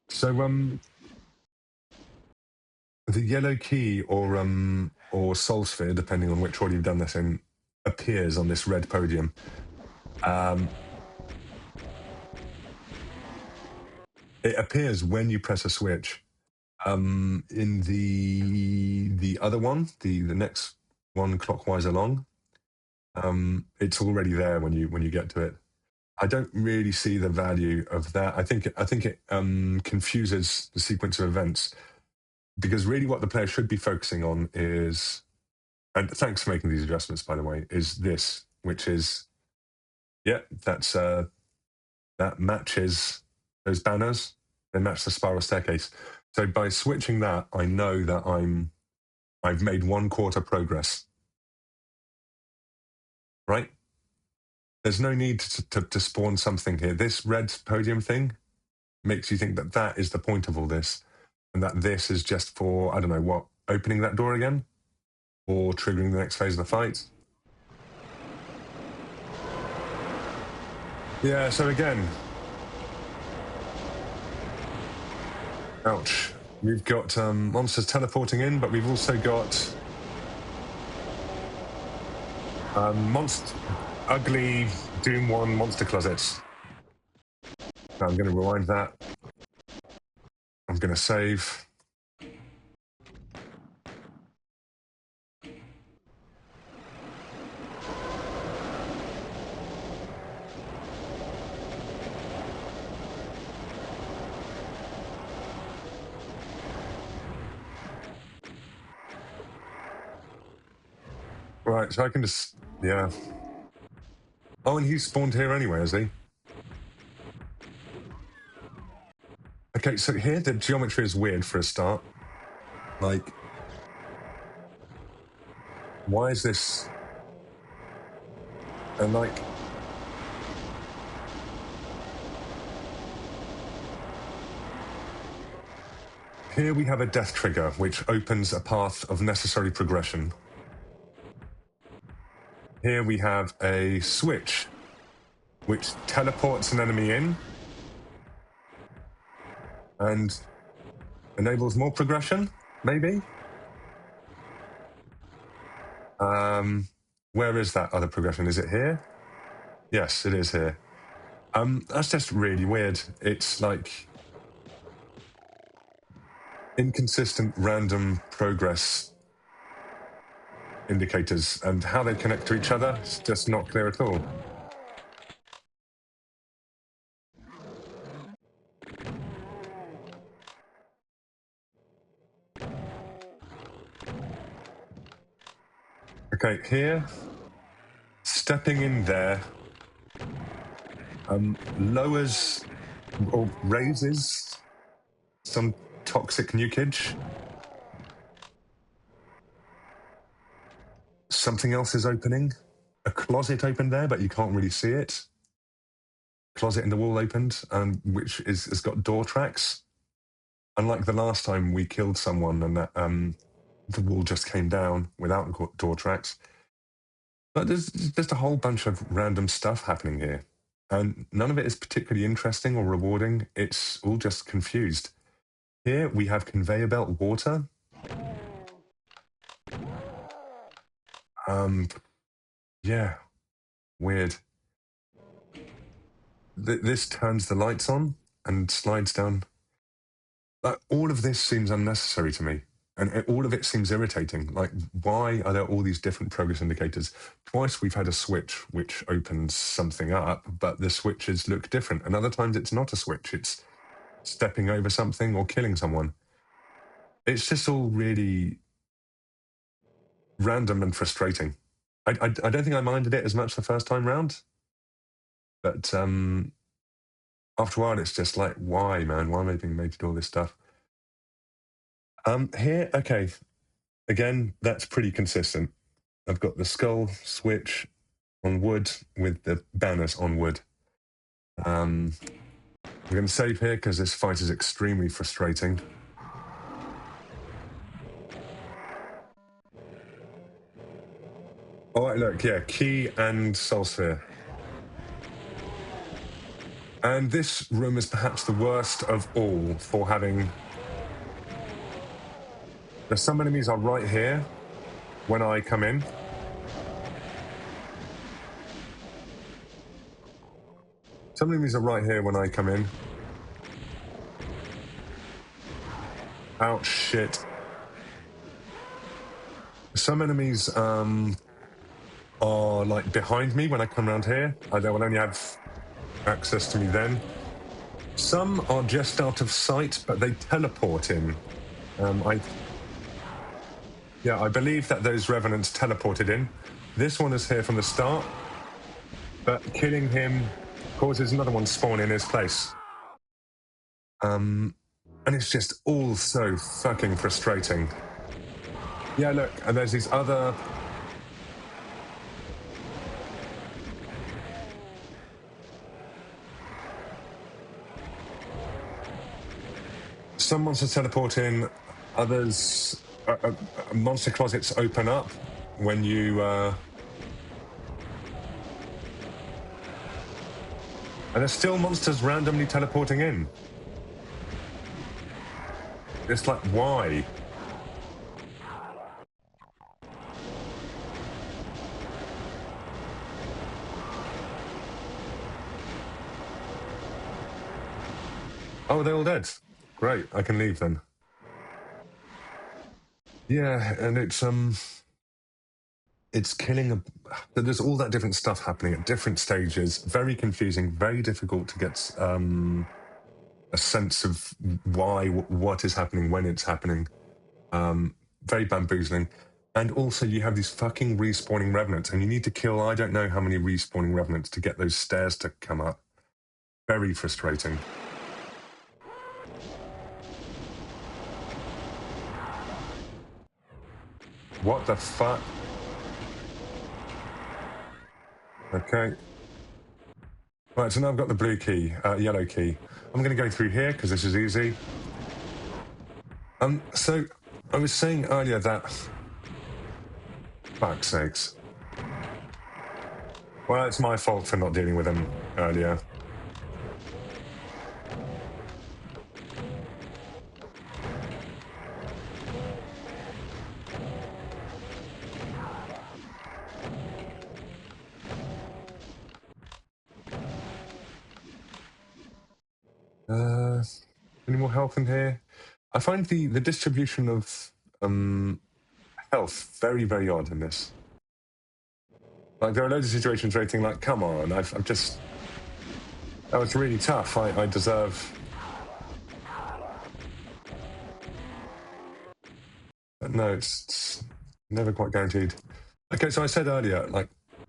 So the yellow key or soul sphere, depending on which order you've done this in, appears on this red podium. It appears when you press a switch. In the other one, the next one clockwise along, it's already there when you get to it. I don't really see the value of that. I think it confuses the sequence of events, because really what the player should be focusing on is, and thanks for making these adjustments, by the way, is this, which is, that matches those banners. They match the spiral staircase. So by switching that, I know that I've made 1/4 progress. Right? There's no need to spawn something here. This red podium thing makes you think that that is the point of all this, and that this is just for, I don't know what, opening that door again, or triggering the next phase of the fight. Yeah, so again, ouch. We've got monsters teleporting in, but we've also got ugly Doom 1 monster closets. So I'm going to rewind that. I'm going to save. Right, so I can just, yeah. Oh, and he's spawned here anyway, has he? Okay, so here the geometry is weird for a start. Like, why is this? And like, here we have a death trigger, which opens a path of necessary progression. Here we have a switch, which teleports an enemy in and enables more progression, maybe? Where is that other progression? Is it here? Yes, it is here. That's just really weird. It's like inconsistent random progress indicators, and how they connect to each other is just not clear at all. Okay, here, stepping in there lowers or raises some toxic nukage. something else is opening. A closet opened there, but you can't really see it. Closet in the wall opened, which has got door tracks. Unlike the last time we killed someone and that the wall just came down without door tracks. But there's just a whole bunch of random stuff happening here. And none of it is particularly interesting or rewarding. It's all just confused. Here we have conveyor belt water. Yeah, weird. This turns the lights on and slides down. All of this seems unnecessary to me. And all of it seems irritating. Like, why are there all these different progress indicators? Twice we've had a switch which opens something up, but the switches look different. And other times it's not a switch. It's stepping over something or killing someone. It's just all really random and frustrating. I don't think I minded it as much the first time round. But after a while, it's just like, why, man? Why am I being made to do all this stuff? Here, okay. Again, that's pretty consistent. I've got the skull switch on wood with the banners on wood. I'm going to save here because this fight is extremely frustrating. All right, look, yeah, key and soul sphere. And this room is perhaps the worst of all for having... Some enemies are right here when I come in. Some enemies are right here when I come in. Ouch, shit. Some enemies are like behind me when I come around here. They will only have access to me then. Some are just out of sight, but they teleport in. I believe that those revenants teleported in. This one is here from the start, but killing him causes another one spawn in his place. And it's just all so fucking frustrating. Yeah, look, and there's these other... Some monsters teleport in, others... monster closets open up when you... And there's still monsters randomly teleporting in. It's like, why? Oh, they're all dead. Great, I can leave then. Yeah, and it's killing there's all that different stuff happening at different stages. Very confusing, very difficult to get a sense of what is happening, when it's happening. Very bamboozling. And also you have these fucking respawning revenants, and you need to kill I don't know how many respawning revenants to get those stairs to come up. Very frustrating. What the fuck? Okay. Right, so now I've got the blue key, yellow key. I'm going to go through here because this is easy. So I was saying earlier that... Fuck's sakes. Well, it's my fault for not dealing with them earlier. Any more health in here? I find the distribution of health very, very odd in this. Like, there are loads of situations where I think, like, come on, I've just... That was really tough. I deserve... But no, it's never quite guaranteed. Okay, so I said earlier, like,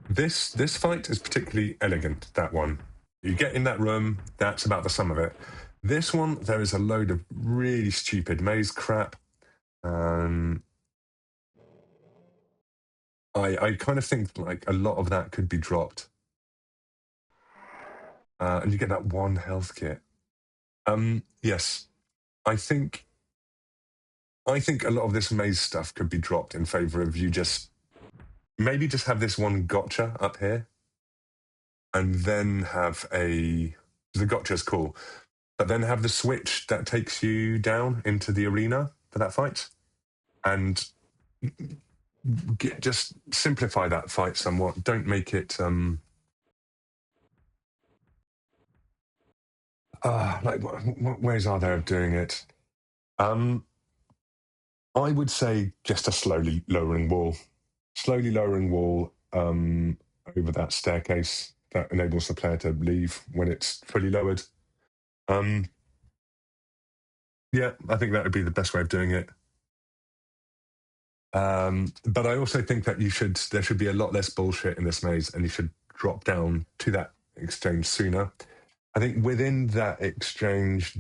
this fight is particularly elegant, that one. You get in that room, that's about the sum of it. This one, there is a load of really stupid maze crap. I kind of think like a lot of that could be dropped. And you get that one health kit. Yes, I think a lot of this maze stuff could be dropped in favor of you just maybe just have this one gotcha up here, and then have the gotcha's cool, but then have the switch that takes you down into the arena for that fight, and just simplify that fight somewhat. Don't make it like what ways are there of doing it? I would say just a slowly lowering wall, over that staircase that enables the player to leave when it's fully lowered. Um, yeah, I think that would be the best way of doing it. But I also think that there should be a lot less bullshit in this maze, and you should drop down to that exchange sooner. I think within that exchange,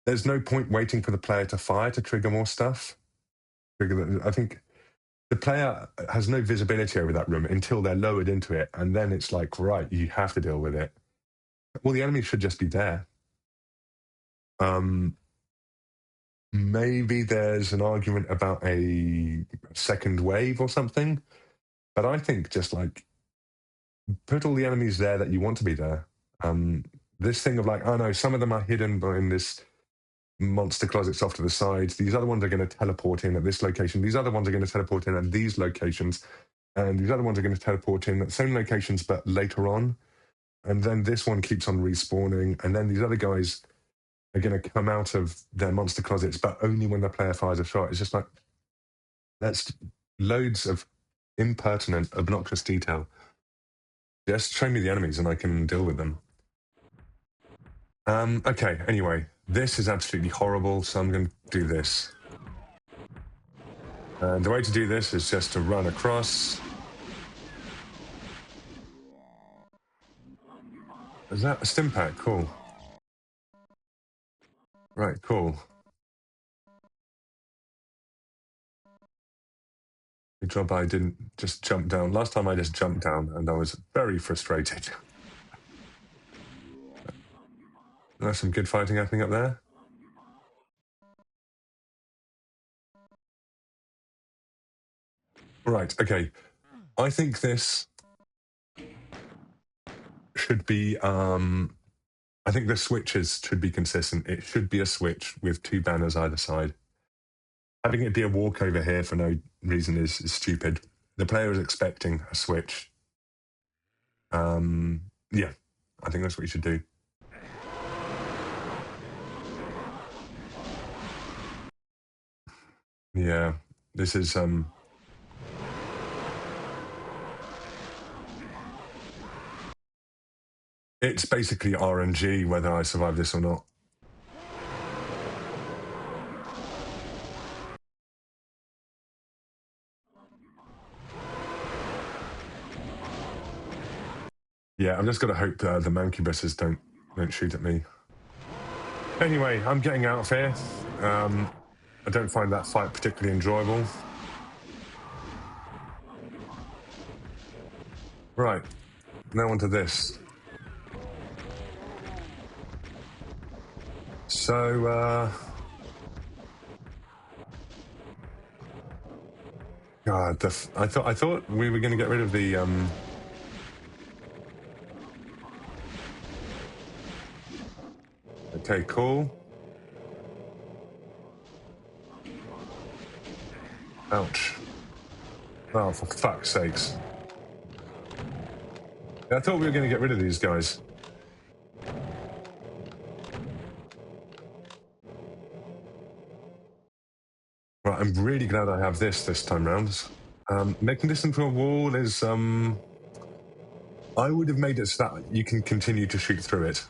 there's no point waiting for the player to fire to trigger more stuff. I think the player has no visibility over that room until they're lowered into it, and then it's like, right, you have to deal with it. Well, the enemy should just be there. Maybe there's an argument about a second wave or something, but I think just like put all the enemies there that you want to be there. This thing of like, oh no, some of them are hidden behind this monster closets off to the sides. These other ones are going to teleport in at this location. These other ones are going to teleport in at these locations. And these other ones are going to teleport in at the same locations, but later on. And then this one keeps on respawning. And then these other guys are going to come out of their monster closets, but only when the player fires a shot. It's just like, that's loads of impertinent, obnoxious detail. Just show me the enemies and I can deal with them. Okay, anyway, this is absolutely horrible, so I'm going to do this. And the way to do this is just to run across. Is that a stim pack? Cool. Right, cool. Good job I didn't just jump down. Last time I just jumped down and I was very frustrated. There's some good fighting happening up there. Right, okay. I think this should be, I think the switches should be consistent. It should be a switch with two banners either side. Having it be a walk over here for no reason is stupid. The player is expecting a switch. Yeah, I think that's what you should do. Yeah, this is it's basically RNG whether I survive this or not. Yeah, I'm just gonna hope the mancubuses don't shoot at me. Anyway, I'm getting out of here. I don't find that fight particularly enjoyable. Right, now onto this. So, God, I thought we were going to get rid of the Okay, cool. Ouch. Oh, for fuck's sakes. I thought we were going to get rid of these guys. Right, I'm really glad I have this time round. Making this into a wall is, I would have made it so that you can continue to shoot through it.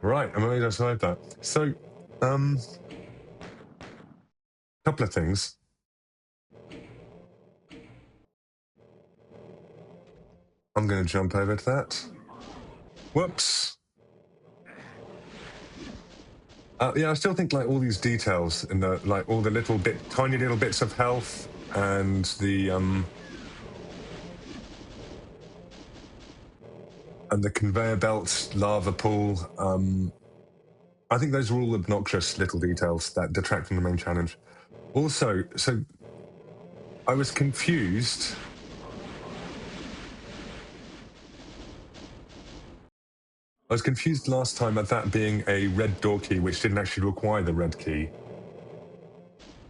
Right, I'm amazed I survived that. So, couple of things. I'm going to jump over to that. Whoops. Yeah, I still think like all these details and the like all the tiny little bits of health and the conveyor belt lava pool. I think those are all obnoxious little details that detract from the main challenge. Also, so I was confused. I was confused last time at that being a red door key, which didn't actually require the red key.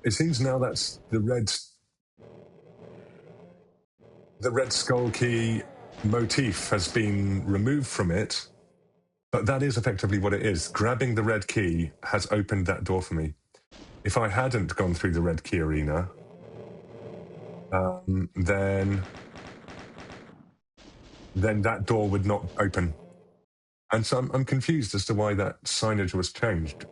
It seems now that's the red skull key motif has been removed from it, but that is effectively what it is. Grabbing the red key has opened that door for me. If I hadn't gone through the red key arena, then that door would not open. And so I'm confused as to why that signage was changed.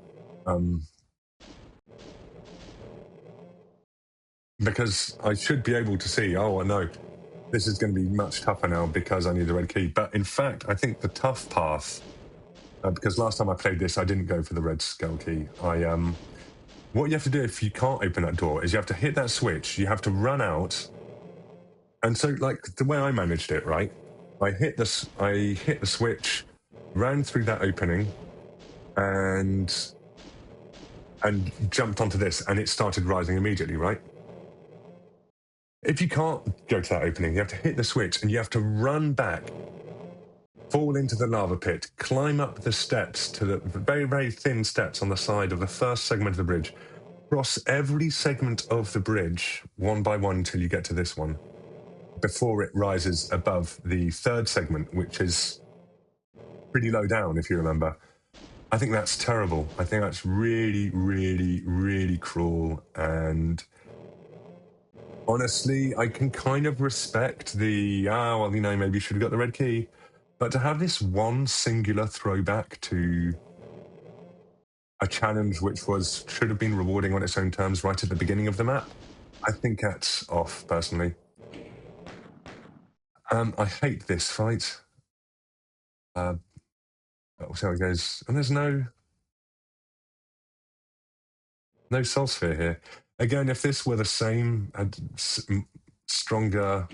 Because I should be able to see, oh, I know, this is going to be much tougher now because I need the red key. But in fact, I think the tough path, because last time I played this, I didn't go for the red skull key. What you have to do if you can't open that door is you have to hit that switch, you have to run out. And so, like, the way I managed it, right? I hit the switch, ran through that opening, and jumped onto this, and it started rising immediately, right? If you can't go to that opening, you have to hit the switch and you have to run back, fall into the lava pit, climb up the steps to the very, very thin steps on the side of the first segment of the bridge, cross every segment of the bridge one by one until you get to this one, before it rises above the third segment, which is pretty low down, if you remember. I think that's terrible. I think that's really, really, really cruel. And honestly, I can kind of respect well, maybe you should have got the red key. But to have this one singular throwback to a challenge which should have been rewarding on its own terms right at the beginning of the map, I think that's off, personally. I hate this fight. We'll see how it goes. And there's no soul sphere here. Again, if this were the same, stronger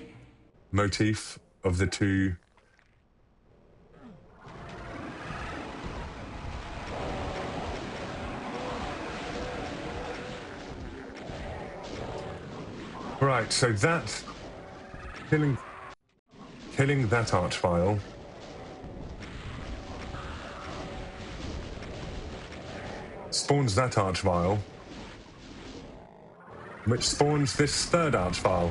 motif of the two. Right, so that killing that archvile spawns that archvile, which spawns this third archvile.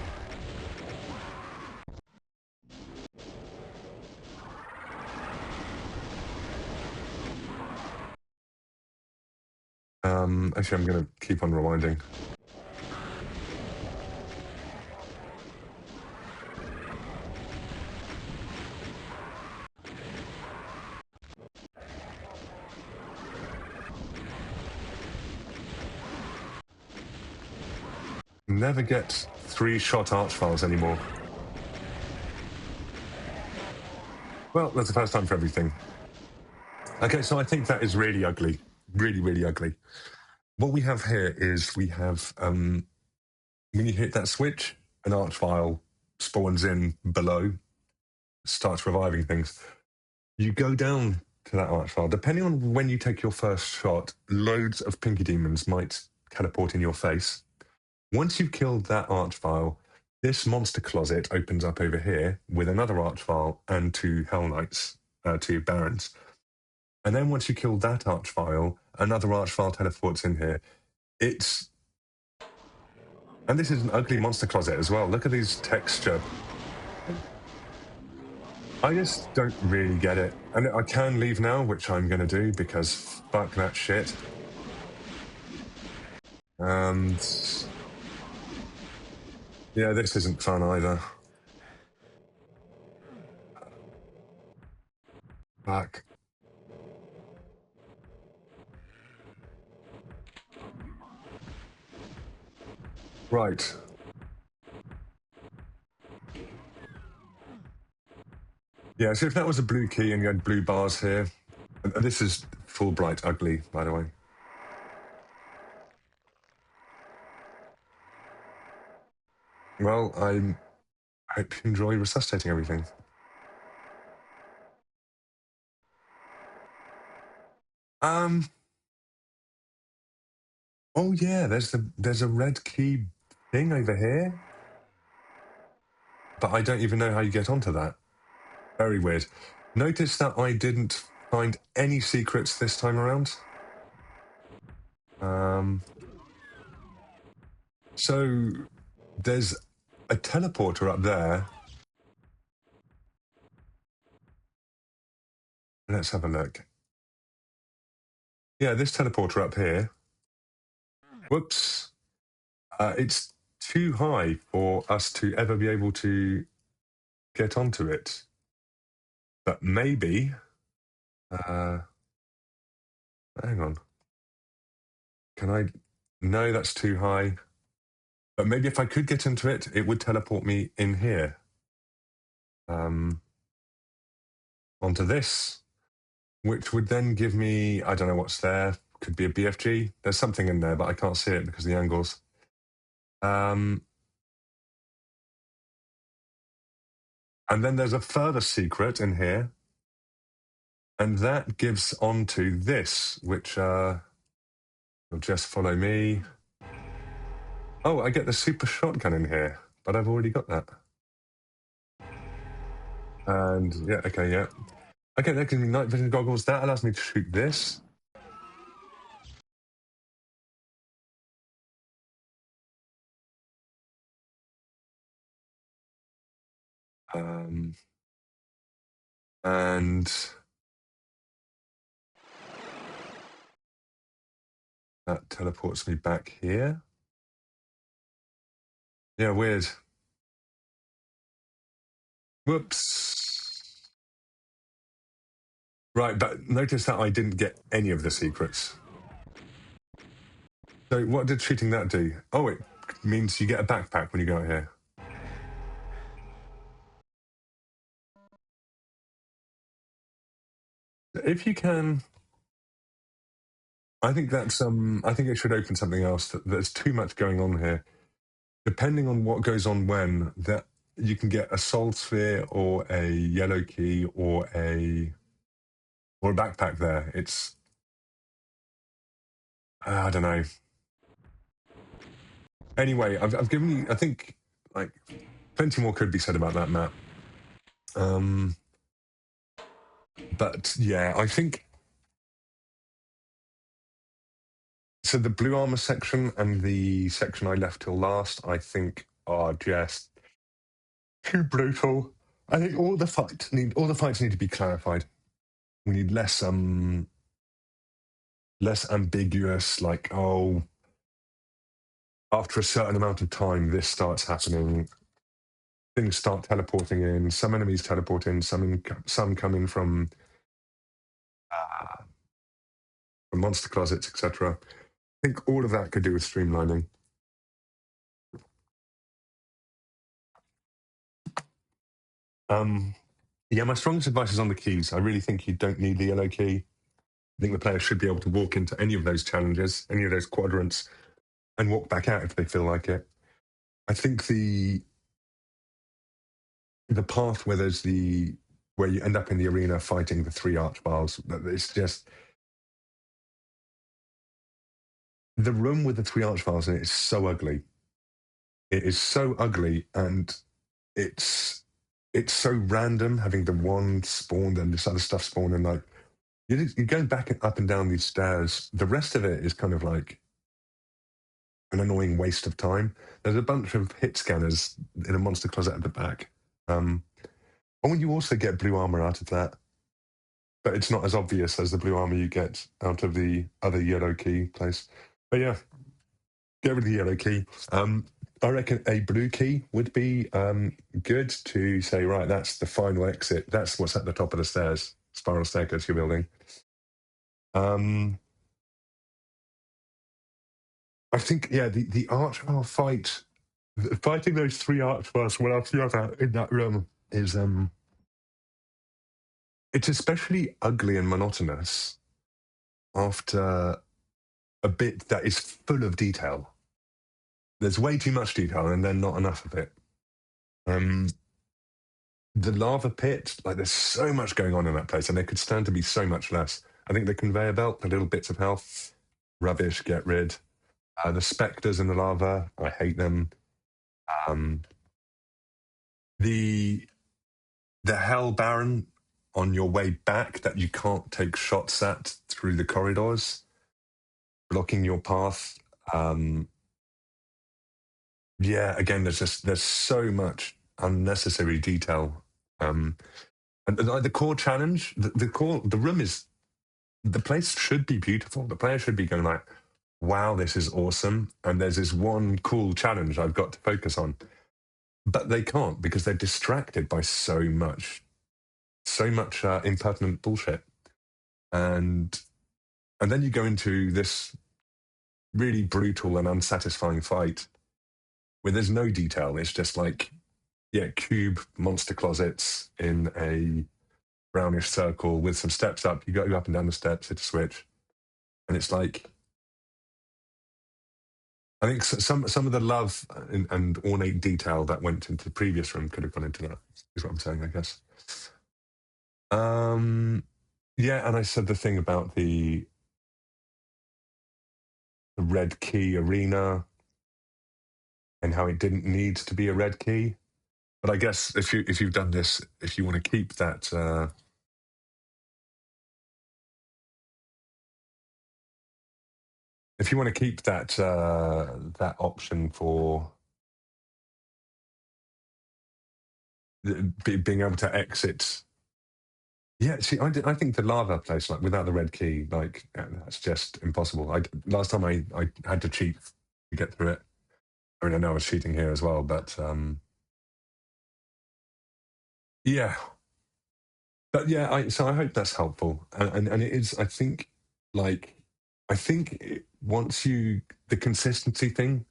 Actually, I'm going to keep on rewinding. Never get 3-shot archviles anymore. Well, that's the first time for everything. Okay, so I think that is really ugly. Really, really ugly. What we have here is we have, when you hit that switch, an archvile spawns in below, starts reviving things. You go down to that archvile. Depending on when you take your first shot, loads of pinky demons might teleport in your face. Once you've killed that archvile, this monster closet opens up over here with another archvile and 2 Hell Knights, 2 Barons. And then once you kill that archvile, another archvile teleports in here. And this is an ugly monster closet as well. Look at these texture. I just don't really get it. And I can leave now, which I'm going to do because fuck that shit. And yeah, this isn't fun either. Fuck. Right. Yeah, so if that was a blue key and you had blue bars here, and this is full bright ugly, by the way. Well, I hope you enjoy resuscitating everything. Um. Oh yeah, there's a red key thing over here, but I don't even know how you get onto that. Very weird. Notice that I didn't find any secrets this time around. So there's a teleporter up there. Let's have a look. Yeah, this teleporter up here. Whoops. It's too high for us to ever be able to get onto it. But maybe. Hang on. Can I? No, that's too high. But maybe if I could get into it, it would teleport me in here. Onto this, which would then give me, I don't know what's there. Could be a BFG. There's something in there, but I can't see it because of the angles. And then there's a further secret in here. And that gives onto this, which will just follow me. Oh, I get the super shotgun in here, but I've already got that. And yeah, okay, yeah. Okay, that gives me night vision goggles. That allows me to shoot this. And that teleports me back here. Yeah, weird. Whoops. Right, but notice that I didn't get any of the secrets. So what did shooting that do? Oh, it means you get a backpack when you go out here. If you can, I think that's I think it should open something else. There's too much going on here. Depending on what goes on when, that you can get a soul sphere or a yellow key or a backpack there. It's I don't know. Anyway, I've given you, I think, like, plenty more could be said about that map. But yeah, I think so. The blue armor section and the section I left till last, I think, are just too brutal. I think all the fights need to be clarified. We need less ambiguous, like, oh, after a certain amount of time, this starts happening. Things start teleporting in. Some enemies teleport in. Some come in from monster closets, etc. I think all of that could do with streamlining. Yeah, my strongest advice is on the keys. I really think you don't need the yellow key. I think the player should be able to walk into any of those challenges, any of those quadrants, and walk back out if they feel like it. I think the path where where you end up in the arena fighting the three archviles, it's just the room with the three archviles in it is so ugly. It is so ugly, and it's so random having the one spawned and this other stuff spawned, and like you're going back and up and down these stairs. The rest of it is kind of like an annoying waste of time. There's a bunch of hit scanners in a monster closet at the back. And you also get blue armor out of that, but it's not as obvious as the blue armor you get out of the other yellow key place. But yeah, get rid of the yellow key. I reckon a blue key would be good to say, right, that's the final exit. That's what's at the top of the stairs, spiral staircase you're building. I think, yeah, the Archwell fight, fighting those three Archwells one after the other in that room is it's especially ugly and monotonous after a bit that is full of detail. There's way too much detail and then not enough of it. Um, the lava pit, like there's so much going on in that place, and there could stand to be so much less. I think the conveyor belt, the little bits of health, rubbish, get rid. The specters in the lava, I hate them. Um, the the Hell Baron on your way back that you can't take shots at through the corridors, blocking your path. Yeah, again, there's so much unnecessary detail. And the core challenge, the room is, the place should be beautiful. The player should be going like, wow, this is awesome. And there's this one cool challenge I've got to focus on. But they can't because they're distracted by so much impertinent bullshit. And then you go into this really brutal and unsatisfying fight where there's no detail. It's just like, yeah, cube monster closets in a brownish circle with some steps up. You go up and down the steps, hit a switch. And it's like, I think some of the love and ornate detail that went into the previous room could have gone into that, is what I'm saying, I guess. Yeah, and I said the thing about the red key arena and how it didn't need to be a red key. But I guess if you've done this, if you want to keep that if you want to keep that option for being able to exit. Yeah, see, I think the lava place, like without the red key, like that's just impossible. Last time I had to cheat to get through it. I mean, I know I was cheating here as well, but yeah, but yeah. So I hope that's helpful, and it is. I think like once the consistency thing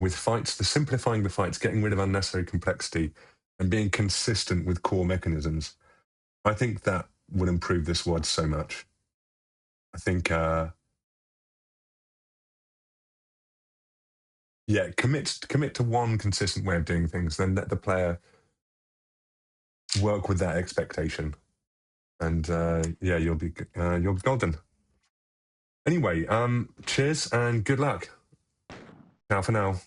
with fights, the simplifying the fights, getting rid of unnecessary complexity, and being consistent with core mechanisms, I think that would improve this WOD so much. I think, yeah, commit to one consistent way of doing things, then let the player work with that expectation, and yeah, you're golden. Anyway, cheers and good luck. Ciao for now.